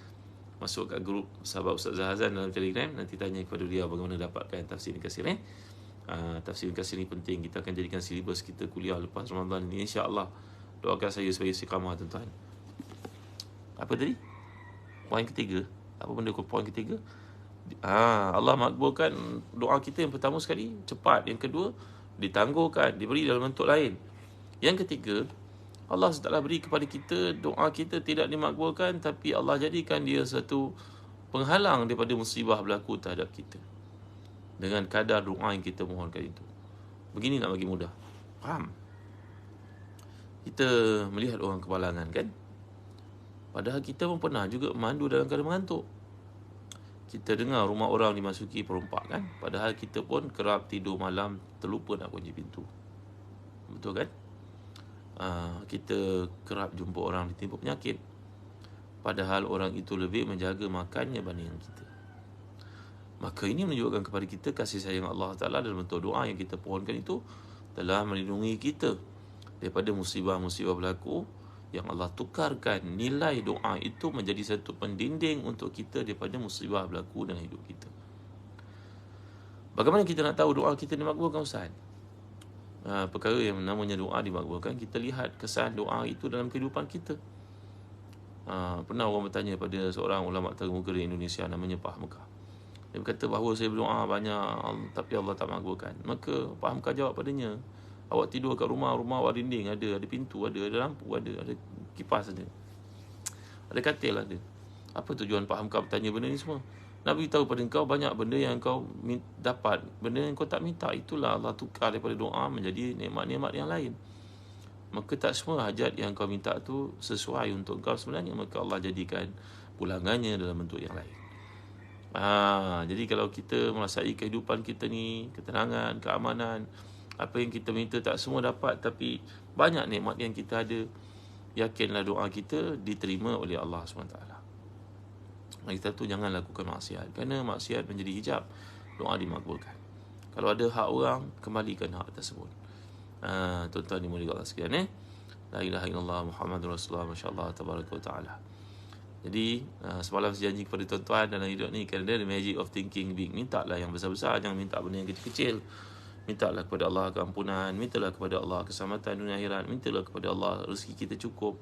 Masuk kat grup sahabat Ustaz Zahazan dalam Telegram, nanti tanya kepada dia bagaimana dapatkan tafsir Ibn Katsir. Tafsir Ibn Katsir ni penting, kita akan jadikan silibus kita kuliah lepas Ramadan ni, insya-Allah. Doakan saya sebagai istiqamah tuan-tuan. Apa tadi? Poin ketiga. Apa benda poin ketiga? Allah makbulkan doa kita yang pertama sekali, cepat. Yang kedua, ditangguhkan, diberi dalam bentuk lain. Yang ketiga, Allah SWT beri kepada kita, doa kita tidak dimakbulkan, tapi Allah jadikan dia satu penghalang daripada musibah berlaku terhadap kita. Dengan kadar doa yang kita mohonkan itu. Begini nak bagi mudah. Faham? Kita melihat orang kepalangan kan, padahal kita pun pernah juga mandu dalam keadaan mengantuk. Kita dengar rumah orang dimasuki perompak kan, padahal kita pun kerap tidur malam terlupa nak kunci pintu. Betul kan? Kita kerap jumpa orang ditimpa penyakit, padahal orang itu lebih menjaga makannya banding kita. Maka ini menunjukkan kepada kita kasih sayang Allah Ta'ala dalam bentuk doa yang kita pohonkan itu telah melindungi kita daripada musibah-musibah berlaku, yang Allah tukarkan nilai doa itu menjadi satu pendinding untuk kita daripada musibah berlaku dalam hidup kita. Bagaimana kita nak tahu doa kita dimakbulkan, Ustaz? Perkara yang namanya doa dimakbulkan, kita lihat kesan doa itu dalam kehidupan kita. Pernah orang bertanya pada seorang ulama terkemuka di Indonesia namanya Pak Hamka. Dia berkata bahawa saya berdoa banyak tapi Allah tak makbulkan. Maka Pak Hamka jawab padanya, awak tidur kat rumah awak dinding ada pintu, ada lampu, ada kipas, ada katil, ada. Apa tujuan Pak Hamka bertanya benda ni semua? Nak beritahu pada engkau banyak benda yang kau dapat, benda yang kau tak minta, itulah Allah tukar daripada doa menjadi nikmat-nikmat yang lain. Maka tak semua hajat yang kau minta tu sesuai untuk kau sebenarnya, maka Allah jadikan pulangannya dalam bentuk yang lain. Jadi kalau kita merasai kehidupan kita ni, ketenangan, keamanan, apa yang kita minta tak semua dapat, tapi banyak nikmat yang kita ada, yakinlah doa kita diterima oleh Allah SWT. Kita tu jangan lakukan maksiat, kerana maksiat menjadi hijab doa dimakbulkan. Kalau ada hak orang, kembalikan hak tersebut. Tuan-tuan dimuliakan Allah sekalian, La ilaha illallah Muhammadur Rasulullah, masya-Allah tabaraka wa taala. Jadi semalam saya janji kepada tuan-tuan dalam hidup ni, kerana the magic of thinking big, mintalah yang besar-besar, jangan minta benda yang kecil-kecil. Mintalah kepada Allah keampunan, mintalah kepada Allah keselamatan dunia akhirat, mintalah kepada Allah rezeki kita cukup.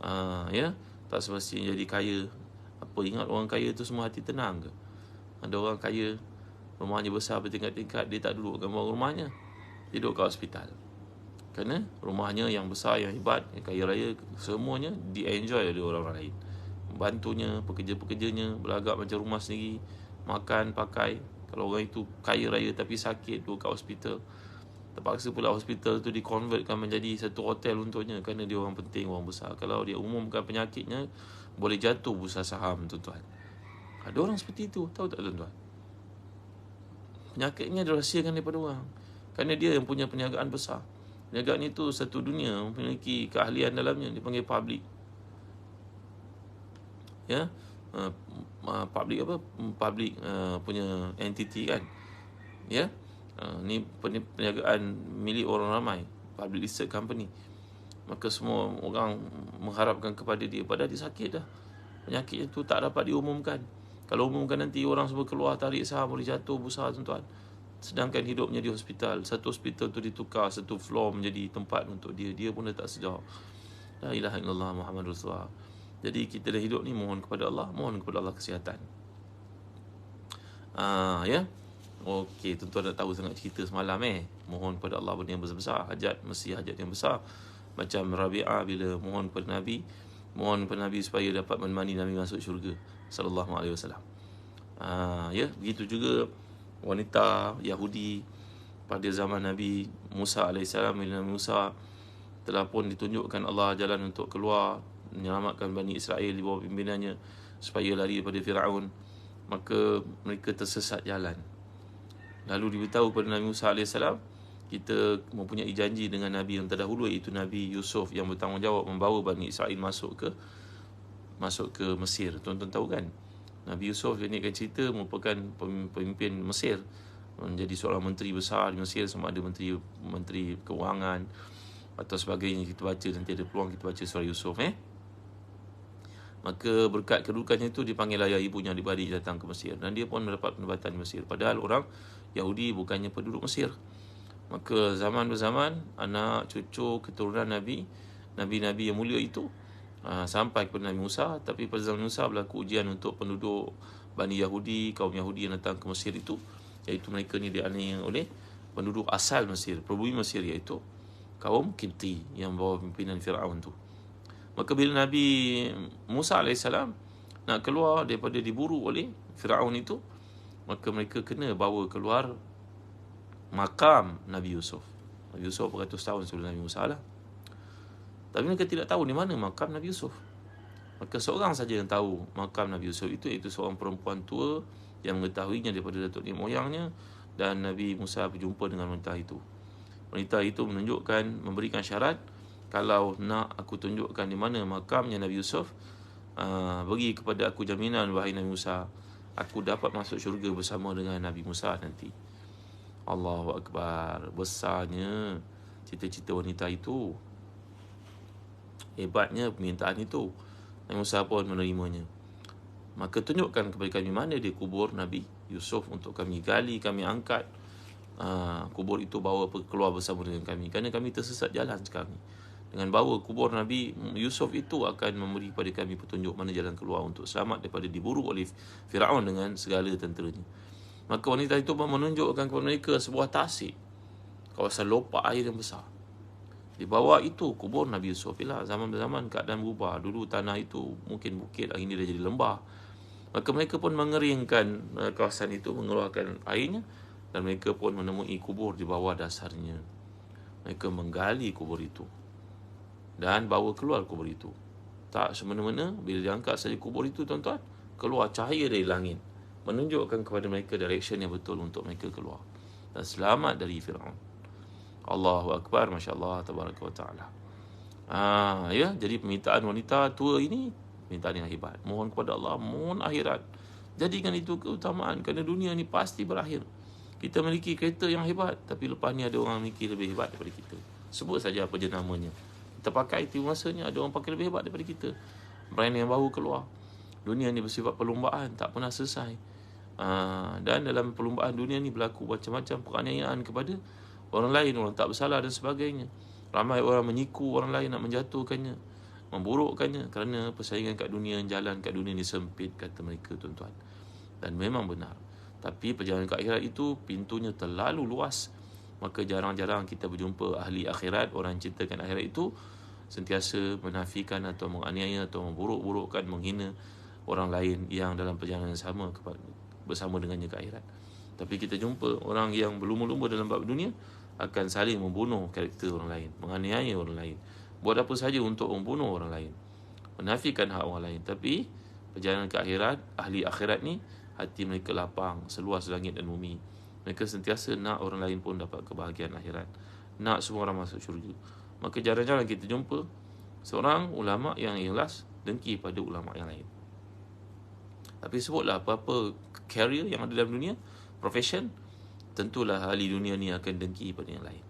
Tak semestinya jadi kaya. Apa, ingat orang kaya tu semua hati tenang ke? Ada orang kaya rumahnya besar bertingkat-tingkat, dia tak duduk kat bawah rumahnya, dia duduk kat hospital. Kerana rumahnya yang besar, yang hebat, yang kaya raya, semuanya di-enjoy oleh orang lain. Bantunya, pekerja-pekerjanya berlagak macam rumah sendiri, makan, pakai. Kalau orang itu kaya raya tapi sakit, duduk kat hospital, terpaksa pula hospital tu dikonvertkan menjadi satu hotel untuknya, kerana dia orang penting, orang besar. Kalau dia umumkan penyakitnya, boleh jatuh bursa saham, tuan-tuan. Ada orang seperti itu, tahu tak tuan-tuan? Penyakitnya dirahsiakan daripada orang, kerana dia yang punya perniagaan besar. Perniagaan itu satu dunia, memiliki keahlian dalamnya, dipanggil public. Ya, public apa? Public punya entity kan. Ya, ni perniagaan milik orang ramai, public listed company. Maka semua orang mengharapkan kepada dia, padahal dia sakit dah. Penyakit itu tak dapat diumumkan. Kalau umumkan nanti orang semua keluar tarik saham, boleh jatuh besar tuan-tuan. Sedangkan hidupnya di hospital, satu hospital tu ditukar, satu floor menjadi tempat untuk dia. Dia pun dah tak sedar. La ilaha illallah Muhammad Rasulullah. Jadi kita dah hidup ni mohon kepada Allah, mohon kepada Allah kesihatan. Ya. Okey, tuan-tuan dah tahu sangat cerita semalam Mohon kepada Allah benda yang besar-besar, hajat mesti hajat yang besar. Macam Rabi'ah bila mohon kepada Nabi, mohon kepada Nabi supaya dapat menemani Nabi masuk syurga sallallahu alaihi wasallam. Ya, begitu juga wanita Yahudi pada zaman Nabi Musa alaihissalam. Bila Nabi Musa telah pun ditunjukkan Allah jalan untuk keluar menyelamatkan Bani Israel di bawah pimpinannya supaya lari daripada Firaun, maka mereka tersesat jalan. Lalu diberitahu kepada Nabi Musa alaihissalam, kita mempunyai janji dengan Nabi yang terdahulu, iaitu Nabi Yusuf yang bertanggungjawab membawa Bani Israel masuk ke Mesir. Tuan-tuan tahu kan, Nabi Yusuf ini kan cerita merupakan pemimpin Mesir, menjadi seorang menteri besar di Mesir, sama ada menteri keuangan atau sebagainya. Kita baca, nanti ada peluang kita baca surah Yusuf. Maka berkat kedudukannya itu dipanggil ayah ibunya adik-beradik datang ke Mesir, dan dia pun mendapat penempatan di Mesir. Padahal orang Yahudi bukannya penduduk Mesir. Maka zaman berzaman, anak, cucu, keturunan Nabi-Nabi yang mulia itu sampai kepada Nabi Musa. Tapi pada zaman Musa berlaku ujian untuk penduduk Bani Yahudi, kaum Yahudi yang datang ke Mesir itu, iaitu mereka ni dianiaya oleh penduduk asal Mesir, pribumi Mesir, iaitu kaum Kinti yang bawa pimpinan Firaun tu. Maka bila Nabi Musa AS nak keluar daripada diburu oleh Firaun itu, maka mereka kena bawa keluar makam Nabi Yusuf. Nabi Yusuf beratus tahun sebelum Nabi Musa lah. Tapi mereka tidak tahu di mana makam Nabi Yusuf. Maka seorang saja yang tahu makam Nabi Yusuf itu, iaitu seorang perempuan tua yang mengetahuinya daripada datuk nenek moyangnya. Dan Nabi Musa berjumpa dengan wanita itu. Wanita itu memberikan syarat, kalau nak aku tunjukkan di mana makamnya Nabi Yusuf, bagi kepada aku jaminan, wahai Nabi Musa, aku dapat masuk syurga bersama dengan Nabi Musa nanti. Allahu Akbar. Besarnya cita-cita wanita itu, hebatnya permintaan itu. Nabi Musa pun menerimanya. Maka tunjukkan kepada kami mana dia kubur Nabi Yusuf untuk kami gali, kami angkat kubur itu, bawa keluar bersama dengan kami, kerana kami tersesat jalan sekarang ni. Dengan bawa kubur Nabi Yusuf itu akan memberi kepada kami petunjuk mana jalan keluar untuk selamat daripada diburu oleh Firaun dengan segala tenteranya. Maka wanita itu pun menunjukkan kepada mereka sebuah tasik, kawasan lopak air yang besar. Di bawah itu kubur Nabi Yusuf. Bila zaman-zaman keadaan berubah, dulu tanah itu mungkin bukit, hari ini dah jadi lembah. Maka mereka pun mengeringkan kawasan itu, mengeluarkan airnya, dan mereka pun menemui kubur di bawah dasarnya. Mereka menggali kubur itu dan bawa keluar kubur itu. Tak semena-mena, bila diangkat saja kubur itu, tuan-tuan, keluar cahaya dari langit, menunjukkan kepada mereka direction yang betul untuk mereka keluar dan selamat dari Firaun. Allahu Akbar, Masya Allah, Tabaraka wa Ta'ala. Ya, jadi permintaan wanita tua ini permintaan yang hebat. Mohon kepada Allah, mohon akhirat. Jadikan itu keutamaan, kerana dunia ni pasti berakhir. Kita memiliki kereta yang hebat, tapi lepas ni ada orang memiliki lebih hebat daripada kita. Sebut saja apa je namanya. Kita pakai itu masanya, ada orang pakai lebih hebat daripada kita. Brand yang baru keluar. Dunia ni bersifat perlombaan, tak pernah selesai. Dan dalam perlombaan dunia ni berlaku macam-macam penganiayaan kepada orang lain, orang tak bersalah dan sebagainya. Ramai orang menyiku orang lain, nak menjatuhkannya, memburukkannya, kerana persaingan kat dunia, jalan kat dunia ni sempit, kata mereka, tuan-tuan. Dan memang benar. Tapi perjalanan ke akhirat itu pintunya terlalu luas. Maka jarang-jarang kita berjumpa ahli akhirat, orang yang cintakan akhirat itu sentiasa menafikan atau menganiaya atau memburuk-burukkan, menghina orang lain yang dalam perjalanan sama bersama dengannya ke akhirat. Tapi kita jumpa orang yang berlumba-lumba dalam bab dunia akan saling membunuh karakter orang lain, menganiaya orang lain, buat apa saja untuk membunuh orang lain, menafikan hak orang lain. Tapi perjalanan ke akhirat, ahli akhirat ni hati mereka lapang seluas langit dan bumi. Mereka sentiasa nak orang lain pun dapat kebahagiaan akhirat. nak semua orang masuk syurga. Maka jarang-jarang kita jumpa seorang ulama yang ikhlas dengki pada ulama yang lain. Tapi sebutlah apa-apa career yang ada dalam dunia, profession, tentulah ahli dunia ni akan dengki pada yang lain.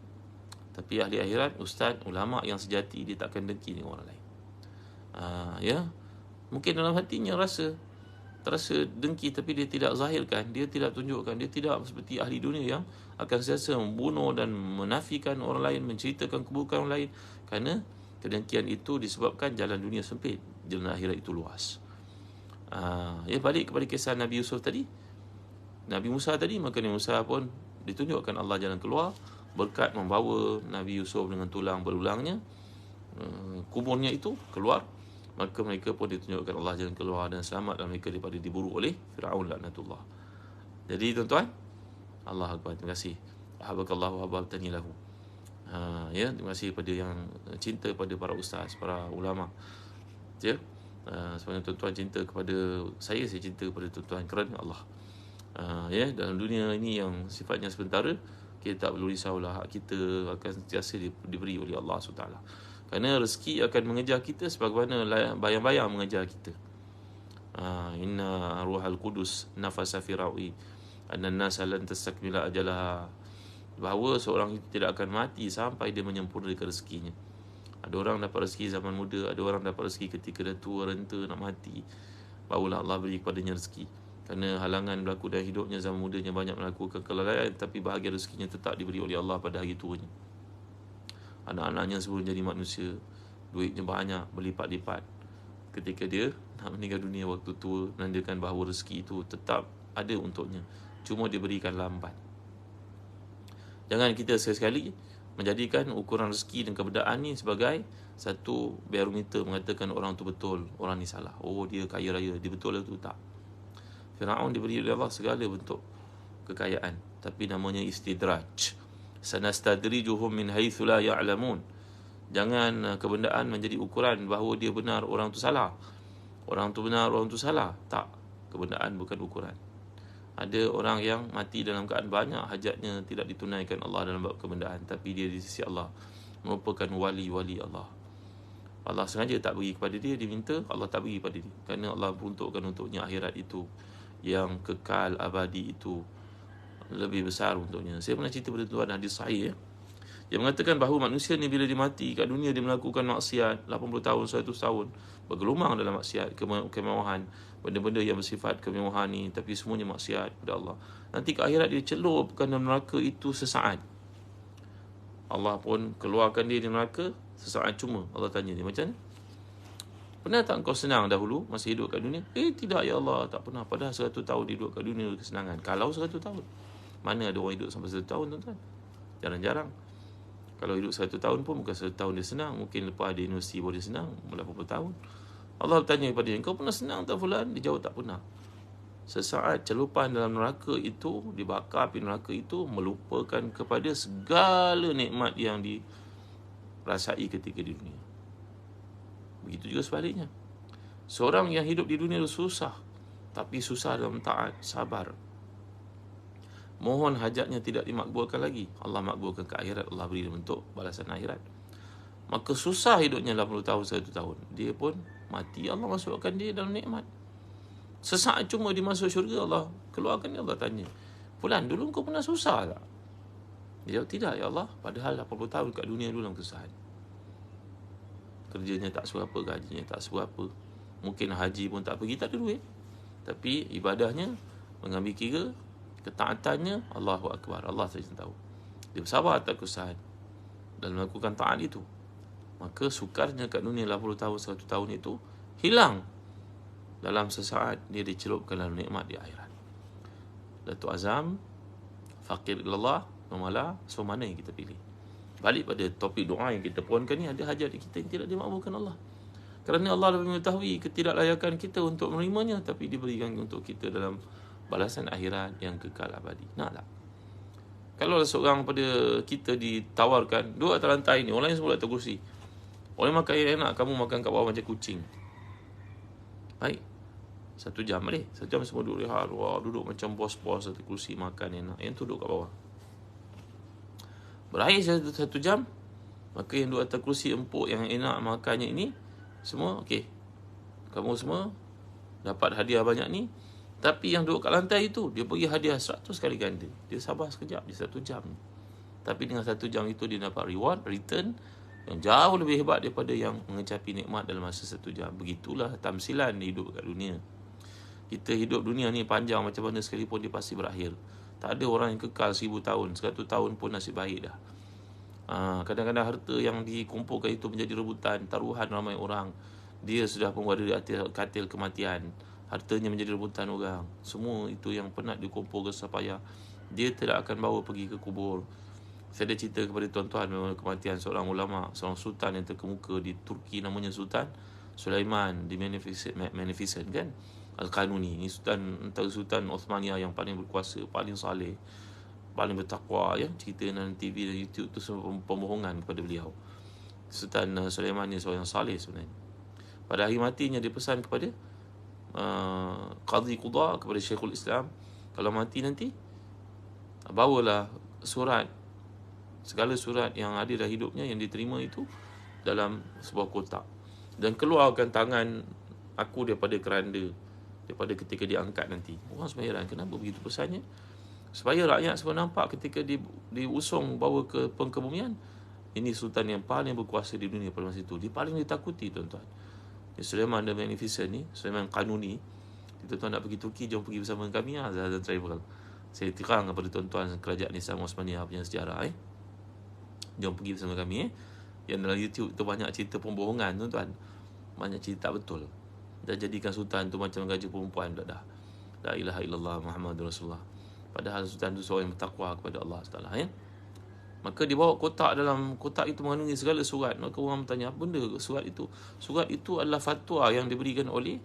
Tapi ahli akhirat, ustaz, ulama yang sejati, dia tak akan dengki dengan orang lain. Ya, mungkin dalam hatinya terasa dengki, tapi dia tidak zahirkan, dia tidak tunjukkan, dia tidak seperti ahli dunia yang akan sentiasa membunuh dan menafikan orang lain, menceritakan keburukan orang lain, kerana kedengkian itu disebabkan jalan dunia sempit, jalan akhirat itu luas. Ya, balik kepada kisah Nabi Yusuf tadi, Nabi Musa tadi, maka Nabi Musa pun ditunjukkan Allah jalan keluar berkat membawa Nabi Yusuf dengan tulang berulangnya, kuburnya itu keluar. Maka mereka pun ditunjukkan Allah jalan keluar dan selamatlah mereka daripada diburu oleh Fir'aun laknatullah. Jadi tuan-tuan, Allah Akbar, terima kasih. Ahabakallahu wahababtani lahu. Ya, terima kasih pada yang cinta pada para ustaz, para ulama. Ya, sebenarnya tuan-tuan cinta kepada saya cinta kepada tuan-tuan kerana Allah. Ya, dalam dunia ini yang sifatnya sementara, kita tak perlu risaulah, hak kita akan sentiasa diberi oleh Allah SWT. Kerana rezeki akan mengejar kita sebagaimana bayang-bayang mengejar kita. Inna ruhal qudus nafasa fi ra'i anna an-nasa lan tastakmila ajalaha. Bahawa seorang itu tidak akan mati sampai dia menyempurnakan rezekinya. Ada orang dapat rezeki zaman muda, ada orang dapat rezeki ketika dah tua renta nak mati, barulah Allah beri kepadanya rezeki. Kerana halangan berlaku dalam hidupnya, zaman mudanya banyak melakukan kelalaian, tapi bahagian rezekinya tetap diberi oleh Allah pada hari tuanya. Anak-anaknya sebelum jadi manusia, duitnya banyak, berlipat-lipat. Ketika dia nak meninggal dunia waktu tua, menandakan bahawa rezeki itu tetap ada untuknya, cuma diberikan lambat. Jangan kita sekali-sekali menjadikan ukuran rezeki dan keberadaan ni sebagai satu barometer mengatakan orang tu betul, orang ni salah. Oh, dia kaya raya, dia betul lah tu. Tak. Fir'aun diberi oleh Allah segala bentuk kekayaan, tapi namanya istidraj. Sanastadrijuhum min haitsu la ya'lamun. Jangan kebendaan menjadi ukuran bahawa dia benar, orang tu salah. Orang tu benar, orang tu salah. Tak. Kebendaan bukan ukuran. Ada orang yang mati dalam keadaan banyak hajatnya tidak ditunaikan Allah dalam bab kebendaan, tapi dia di sisi Allah merupakan wali-wali Allah. Allah sengaja tak bagi kepada dia, dia minta, Allah tak bagi kepada dia, kerana Allah peruntukkan untuknya akhirat itu yang kekal abadi, itu lebih besar untuknya. Saya pernah cerita pada tuan hadis sahih, yang mengatakan bahawa manusia ni bila dia mati kat dunia, dia melakukan maksiat 80 tahun, 100 tahun, bergelumang dalam maksiat, kemewahan, benda-benda yang bersifat kemewahan ni, tapi semuanya maksiat kepada Allah. Nanti ke akhirat dia celupkan dalam neraka itu sesaat. Allah pun keluarkan dia dari neraka sesaat cuma. Allah tanya dia, macam mana? Pernah tak kau senang dahulu masa hidup kat dunia? Tidak ya Allah, tak pernah. Padahal 100 tahun hidup kat dunia kesenangan. Kalau 100 tahun. Mana ada orang hidup sampai 100 tahun, tuan-tuan? Jarang-jarang. Kalau hidup 100 tahun pun bukan 100 tahun dia senang. Mungkin lepas ada universiti baru dia senang, 80 tahun. Allah bertanya kepada dia, kau pernah senang tak fulan? Dia jawab tak pernah. Sesaat celupan dalam neraka itu, dibakar api neraka itu, melupakan kepada segala nikmat yang dirasai ketika di dunia. Begitu juga sebaliknya. Seorang yang hidup di dunia itu susah, tapi susah dalam taat, sabar. Mohon hajatnya tidak dimakbulkan lagi, Allah makbulkan ke akhirat, Allah beri bentuk balasan akhirat. Maka susah hidupnya 80 tahun, 100 tahun, dia pun mati, Allah masukkan dia dalam nikmat. Sesaat cuma dia masuk syurga, Allah keluarkan dia. Allah tanya, fulan dulu kau pernah susah tak? Dia jawab, tidak ya Allah, padahal 80 tahun kat dunia dulu dalam kesusahan. Kerjanya tak seberapa, gajinya tak seberapa, mungkin haji pun tak pergi, tak ada duit, tapi ibadahnya mengambil kira, ketaatannya Allahu Akbar, Allah saja tahu. Dia bersabar atas kesusahan dan melakukan taat itu. Maka sukarnya kat dunia 80 tahun, 100 tahun itu hilang. Dalam sesaat dia dicelupkan dalam nikmat di akhirat. Datuk Azam, Faqir ilallah, Nomala, so mana yang kita pilih? Balik pada topik doa yang kita pohonkan ni, ada hajat kita yang tidak dimakbulkan Allah. Kerana Allah lebih mengetahui ketidaklayakan kita untuk menerimanya, tapi diberikan untuk kita dalam balasan akhirat yang kekal abadi. Nak tak? Kalau seorang pada kita ditawarkan, duduk atas lantai ni, orang lain semua atas kursi, orang makan yang enak, kamu makan kat bawah macam kucing. Baik, 1 jam boleh, 1 jam semua duduk rehat, duduk macam bos-bos atas kursi, makan enak, yang tu duduk kat bawah. Berakhir satu jam, maka yang duduk atas kerusi empuk yang enak makannya ini, semua okey. Kamu semua dapat hadiah banyak ni. Tapi yang duduk kat lantai itu, dia bagi hadiah 100 kali ganda. Dia sabar sekejap, dia 1 jam. Tapi dengan 1 jam itu dia dapat reward, return yang jauh lebih hebat daripada yang mengecapi nikmat dalam masa 1 jam. Begitulah tamsilan hidup kat dunia. Kita hidup dunia ni panjang macam mana sekalipun dia pasti berakhir. Tak ada orang yang kekal 1000 tahun, 100 tahun pun nasib baik dah. Kadang-kadang harta yang dikumpulkan itu menjadi rebutan, taruhan ramai orang. Dia sudah pun berada di atas katil kematian. Hartanya menjadi rebutan orang. Semua itu yang penat dikumpulkan supaya dia tidak akan bawa pergi ke kubur. Saya ada cerita kepada tuan-tuan memang kematian seorang ulama, seorang sultan yang terkemuka di Turki, namanya Sultan Sulaiman di Magnificent kan, Al-Qanuni. Ini sultan, antara sultan Osmania yang paling berkuasa, paling saleh, paling bertakwa ya. Cerita dalam TV dan YouTube tu semua pembohongan kepada beliau. Sultan Sulaiman ni seorang yang saleh sebenarnya. Pada hari matinya dia pesan kepada Qadhi Qudha, kepada Syekhul Islam, kalau mati nanti bawalah surat, segala surat yang ada dalam hidupnya yang diterima itu dalam sebuah kotak, dan keluarkan tangan aku daripada keranda, daripada ketika diangkat nanti. Orang semua heran, kenapa begitu pesannya? Supaya rakyat semua nampak ketika diusung bawa ke pengkebumian, ini sultan yang paling berkuasa di dunia pada masa itu. Dia paling ditakuti, tuan-tuan. Sulaiman the Magnificent ni, Sulaiman Qanuni. Tuan-tuan nak pergi Turki, jom pergi bersama kami Azhar Travel. Saya terang kepada tuan-tuan kerajaan Islam Osmania punya sejarah Jom pergi bersama kami Yang dalam YouTube tu banyak cerita pembohongan, tuan-tuan. Banyak cerita tak betul. Dan jadikan sultan tu macam raja perempuan dah. La ilaha illallah Muhammadur Rasulullah. Padahal sultan tu seorang yang bertakwa kepada Allah Taala Maka dia bawa kotak, dalam kotak itu mengandungi segala surat. Maka orang bertanya, apa benda surat itu? Surat itu adalah fatwa yang diberikan oleh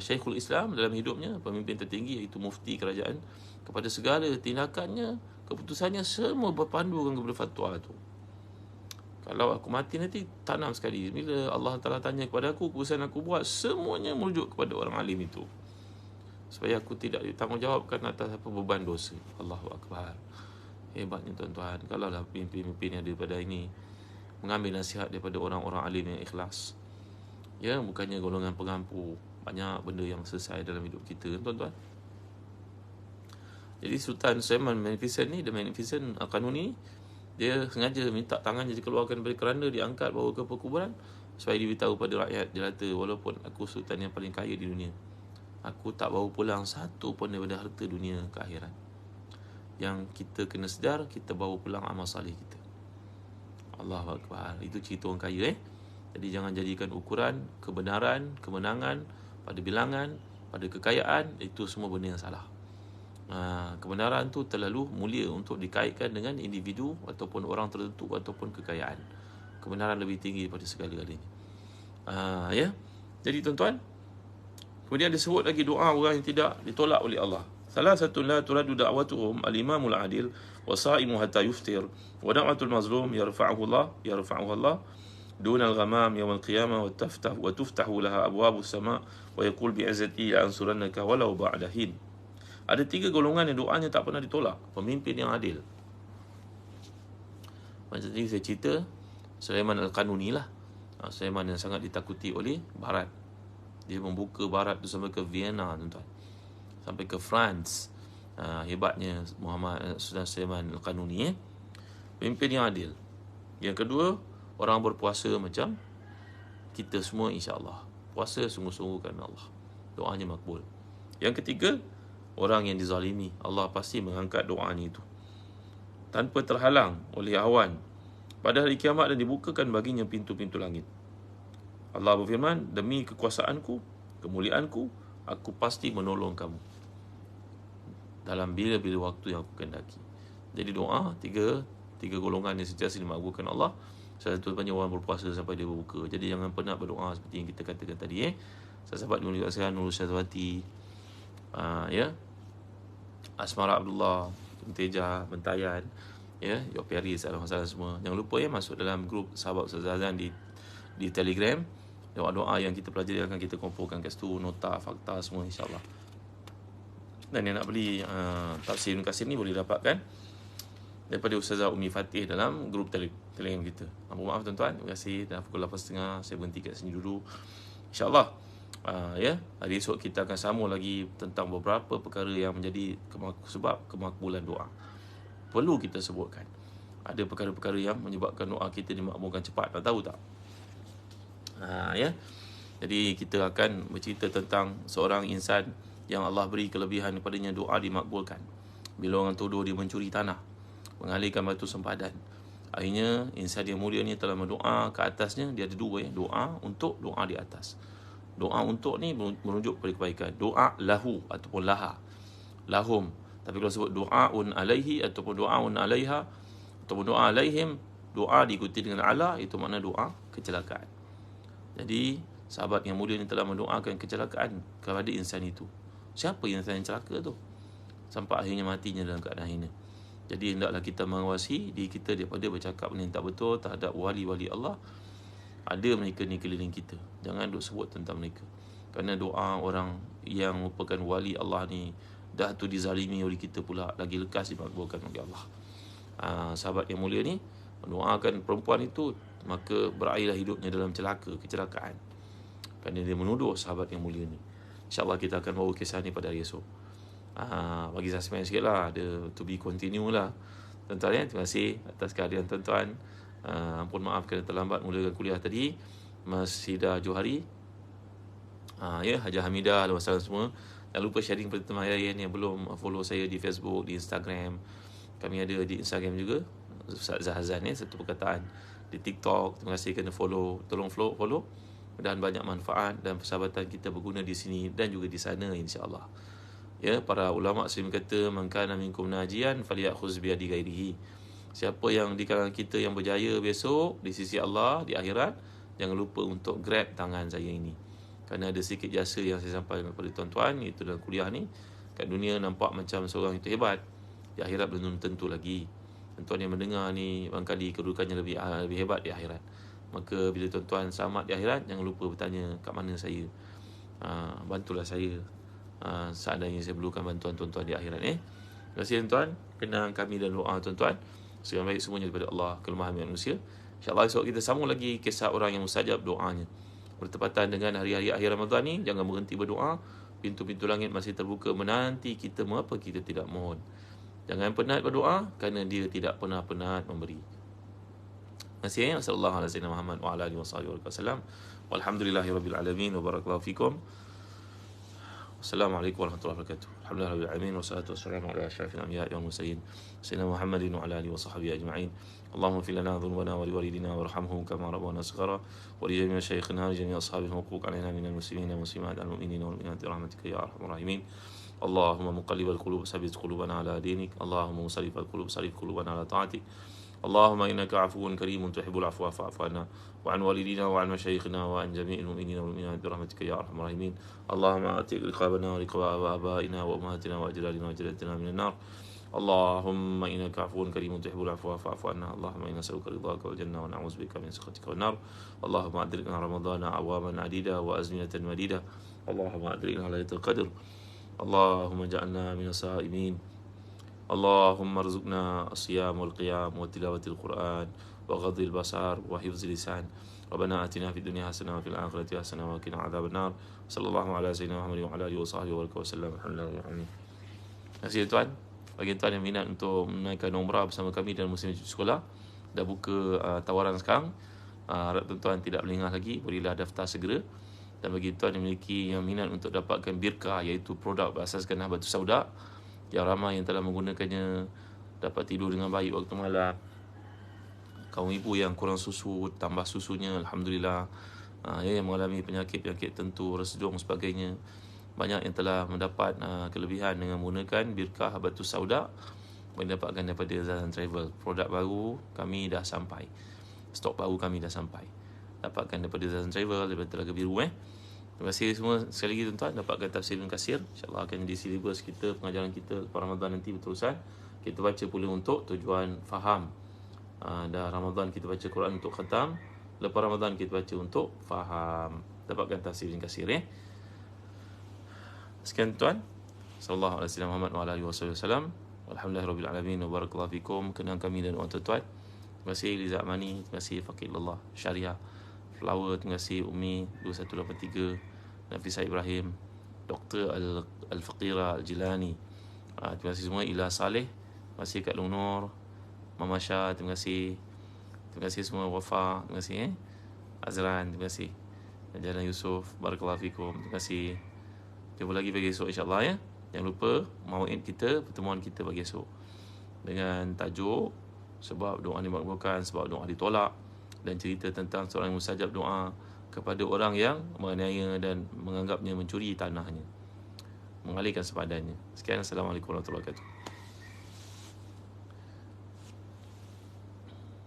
Syekhul Islam dalam hidupnya, pemimpin tertinggi iaitu mufti kerajaan, kepada segala tindakannya, keputusannya semua berpandukan kepada fatwa itu. Kalau aku mati nanti, tanam sekali. Bila Allah Ta'ala tanya kepada aku, keputusan aku buat, semuanya merujuk kepada orang alim itu, supaya aku tidak ditanggungjawabkan atas apa beban dosa. Allahu Akbar. Hebatnya, tuan-tuan. Kalaulah pemimpin yang daripada ini mengambil nasihat daripada orang-orang alim yang ikhlas, ya, bukannya golongan pengampu. Banyak benda yang selesai dalam hidup kita, tuan-tuan. Jadi Sultan Sulaiman Magnificent ni, The Magnificent Al-Qanuni, dia sengaja minta tangannya dikeluarkan dari keranda, diangkat bawa ke perkuburan, supaya diberitahu pada rakyat jelata, walaupun aku sultan yang paling kaya di dunia, aku tak bawa pulang satu pun daripada harta dunia ke akhirat. Yang kita kena sedar, kita bawa pulang amal salih kita. Allahu Akbar. Itu cerita orang kaya Jadi jangan jadikan ukuran kebenaran, kemenangan pada bilangan, pada kekayaan. Itu semua benda yang salah. Kebenaran tu terlalu mulia untuk dikaitkan dengan individu ataupun orang tertentu ataupun kekayaan. Kebenaran lebih tinggi daripada segala-galanya. Ya. Jadi tuan-tuan, kemudian disebut lagi doa orang yang tidak ditolak oleh Allah. Salah satu la turadu da'watuhum al-imamul adil wa sa'imu hatta yuftir wa da'watul mazlum yarfa'uhu Allah duna al-ghamam yawm al-qiyamah wa tuftahu laha abwabus sama' wa yaqul bi'izzati ansurannaka walau ba'da hin. Ada 3 golongan yang doanya tak pernah ditolak. Pemimpin yang adil. Macam tadi saya cerita Sulaiman Al-Qanuni lah. Sulaiman yang sangat ditakuti oleh Barat. Dia membuka Barat tu sampai ke Vienna, tuan-tuan, sampai ke France. Hebatnya Sultan Sulaiman Al-Qanuni. Pemimpin yang adil. Yang kedua, orang berpuasa macam kita semua, insya-Allah. Puasa sungguh-sungguh kerana Allah, doanya makbul. Yang ketiga, orang yang dizalimi, Allah pasti mengangkat doanya itu tanpa terhalang oleh awan pada hari kiamat, dan dibukakan baginya pintu-pintu langit. Allah berfirman, demi kekuasaanku, kemuliaanku, aku pasti menolong kamu dalam bila-bila waktu yang aku kehendaki. Jadi doa, tiga golongan yang sentiasa dimakbulkan Allah. Salah satunya orang berpuasa sampai dia berbuka. Jadi jangan pernah berdoa seperti yang kita katakan tadi. Sahabat Nurul Kasihan, Nurul Syazwati, ya, Asmara Abdullah, Teja, Bentayan, ya, Yok Peri, salam semua. Jangan lupa masuk dalam grup sahabat Ustaz Azan di Telegram. Doa-doa yang kita pelajari akan kita kumpulkan kat situ, nota, fakta semua, insya-Allah. Dan yang nak beli tafsir Ibn Katsir ni boleh dapatkan daripada Ustazah Umi Fatih dalam grup Telegram kita. Maaf tuan-tuan, terima kasih. Dan pukul 8.30 saya berhenti kat sini dulu. InsyaAllah ya, hari esok kita akan sambung lagi tentang beberapa perkara yang menjadi sebab kemakbulan doa. Perlu kita sebutkan. Ada perkara-perkara yang menyebabkan doa kita dimakbulkan cepat. Tak tahu tak? Ya. Jadi kita akan bercerita tentang seorang insan yang Allah beri kelebihan kepadanya doa dimakbulkan. Bila orang tuduh dia mencuri tanah, mengalihkan batu sempadan, akhirnya insan yang mulia ni telah berdoa ke atasnya. Dia ada dua ya, doa untuk, doa di atas. Doa untuk ni merujuk kepada kebaikan. Doa lahu ataupun laha, lahum. Tapi kalau sebut doaun alaihi ataupun doaun alaiha ataupun doa alaihim, doa diikuti dengan ala, itu makna doa kecelakaan. Jadi sahabat yang mulia ni telah mendoakan kecelakaan kepada insan itu. Siapa insan yang celaka tu? Sampai akhirnya matinya dalam keadaan hina. Jadi hendaklah kita mengawasi diri kita daripada bercakap benda yang tak betul terhadap wali-wali Allah. Ada mereka ni keliling kita, jangan duk sebut tentang mereka. Kerana doa orang yang merupakan wali Allah ni dah tu dizalimi oleh kita pula, lagi lekas dimakbulkan oleh Allah. Sahabat yang mulia ni mendoakan perempuan itu, maka berakhirlah hidupnya dalam kecelakaan, kerana dia menuduh sahabat yang mulia ni. InsyaAllah kita akan bawa kisah ni pada hari esok. Bagi suspense sikit lah, ada to be continue lah tuan-tuan ya. Terima kasih atas kehadiran tuan-tuan. Ampun maaf kerana terlambat mulakan kuliah tadi. Mas Hida Johari, ya, Haji Hamidah dan masalah semua. Jangan lupa sharing pada teman yang belum follow saya di Facebook, di Instagram. Kami ada di Instagram juga, Ustaz Zahazan ya, satu perkataan. Di TikTok, terima kasih kerana follow. Tolong follow, dan banyak manfaat dan persahabatan kita berguna di sini dan juga di sana insya-Allah. Ya, para ulama sering kata, man kana minkum najian falyakhuz bi yadi ghairihi. Siapa yang di kalangan kita yang berjaya besok di sisi Allah di akhirat, jangan lupa untuk grab tangan saya ini. Kerana ada sedikit jasa yang saya sampaikan kepada tuan-tuan, iaitu dalam kuliah ni. Kat dunia nampak macam seorang itu hebat, di akhirat belum tentu lagi. Tuan-tuan yang mendengar ni barangkali kedudukannya lebih hebat di akhirat. Maka bila tuan-tuan selamat di akhirat, jangan lupa bertanya kat mana saya. Bantulah saya seandainya saya perlukan bantuan tuan-tuan di akhirat. Terima kasih tuan-tuan. Kenang kami dan doa tuan-tuan. Segala baik semuanya daripada Allah, kelemahan manusia. InsyaAllah esok kita sambung lagi kisah orang yang mustajab doanya. Bertepatan dengan hari-hari akhir Ramadan ni, jangan berhenti berdoa. Pintu-pintu langit masih terbuka menanti kita, mengapa kita tidak mohon. Jangan penat berdoa, kerana dia tidak pernah penat memberi. Terima kasih ya. Sallallahu alaihi Muhammad wa ala alihi wasallam. Walhamdulillahirabbil alamin wa barakallahu fikum. Assalamualaikum warahmatullahi wabarakatuh. Alhamdulillah rabbil alamin wassalatu wassalamu ala asyrafil anbiya'i wal mursalin sayyidina Muhammadin wa ala alihi washabbihi ajma'in. Allahumma ighfir lana dhunubana wa liwalidina warhamhum kama rabbana saghara wa li jami'i masyayikhina wa jami'i ashabil huquq alaina minal muslimina wal muslimat al mu'minina wal mu'minat rahmatika ya arhamar rahimin. Allahumma muqallibal qulub tsabbit qulubana ala dinik. Allahumma musarrifal qulub sarrif qulubana ala ta'atik. اللهم إنك عفو كريم تحب العفو فاعف عنا وعن والدينا وعن مشايخنا وعن جميع المؤمنين والمؤمنات برحمتك يا أرحم الراحمين. اللهم أعتق رقابنا ورقاب آبائنا وأمهاتنا وأجدادنا وجداتنا من النار. اللهم إنك عفو كريم تحب العفو فاعف عنا. اللهم إنا نسألك رضاك والجنة ونعوذ بك من سخطك والنار. اللهم أدركنا رمضان أعواما عديدة وأزمنة مديدة. اللهم أدركنا ليلة القدر. اللهم اجعلنا من الصائمين. اللهم ارزقنا الصيام والقيام وتلاوة القرآن وغض البصر وحفظ اللسان. ربنا آتنا في الدنيا حسنة وفي الآخرة حسنة وقنا عذاب النار. صلى الله على سيدنا محمد وعلى آله وصحبه وسلم. Alhamdulillah. Terima kasih tuan. Bagi tuan yang minat untuk menaikkan umrah bersama kami dan Muslim Sekolah, dah buka tawaran sekarang. Harap tuan-tuan tidak melengah lagi, berilah daftar segera. Dan bagi tuan yang memiliki yang minat untuk dapatkan birkah, iaitu produk berasaskan batu sauda, yang ramai yang telah menggunakannya dapat tidur dengan baik waktu malam. Kaum ibu yang kurang susu, tambah susunya, Alhamdulillah. Yang mengalami penyakit-penyakit tentu, resedung sebagainya, banyak yang telah mendapat kelebihan dengan menggunakan birkah batu sauda. Mendapatkan daripada Zazan Travel. Produk baru kami dah sampai, stok baru kami dah sampai. Dapatkan daripada Zazan Travel, daripada Telaga Biru. Terima kasih semua sekali lagi tuan-tuan. Dapatkan tafsir Ibn Katsir, InsyaAllah akan jadi silibus kita, pengajaran kita pada Ramadan nanti berterusan. Kita baca pula untuk tujuan faham. Dah Ramadan kita baca Quran untuk khatam, lepas Ramadan kita baca untuk faham. Dapatkan tafsir Ibn Katsir Sekian tuan. Sallallahu alaihi wasallam Muhammad wa ala alihi wasallam. Alhamdulillahirrabbilalamin. Wa barakallahu fikum. Kenal kami dan orang tuan-tuan. Terima kasih Liza Amani. Terima kasih Faqilullah Syariah Flower. Terima kasih Umi 2183. Nafisa Ibrahim. Dr. Al-Faqira Al-Jilani. Terima kasih semua. Ila Saleh. Terima kasih Kak Long Nur. Mama Syah. Terima kasih. Terima kasih semua. Wafa. Terima kasih Azran. Terima kasih Jana Yusof. Barakallahu fikum. Terima kasih. Jumpa lagi pagi esok insyaAllah ya. Jangan lupa mau'id kita, pertemuan kita pagi esok, dengan tajuk sebab doa dimakbulkan, sebab doa ditolak, dan cerita tentang seorang yang mustajab doa kepada orang yang menganiaya dan menganggapnya mencuri tanahnya, mengalihkan sepadannya. Sekian, Assalamualaikum warahmatullahi wabarakatuh.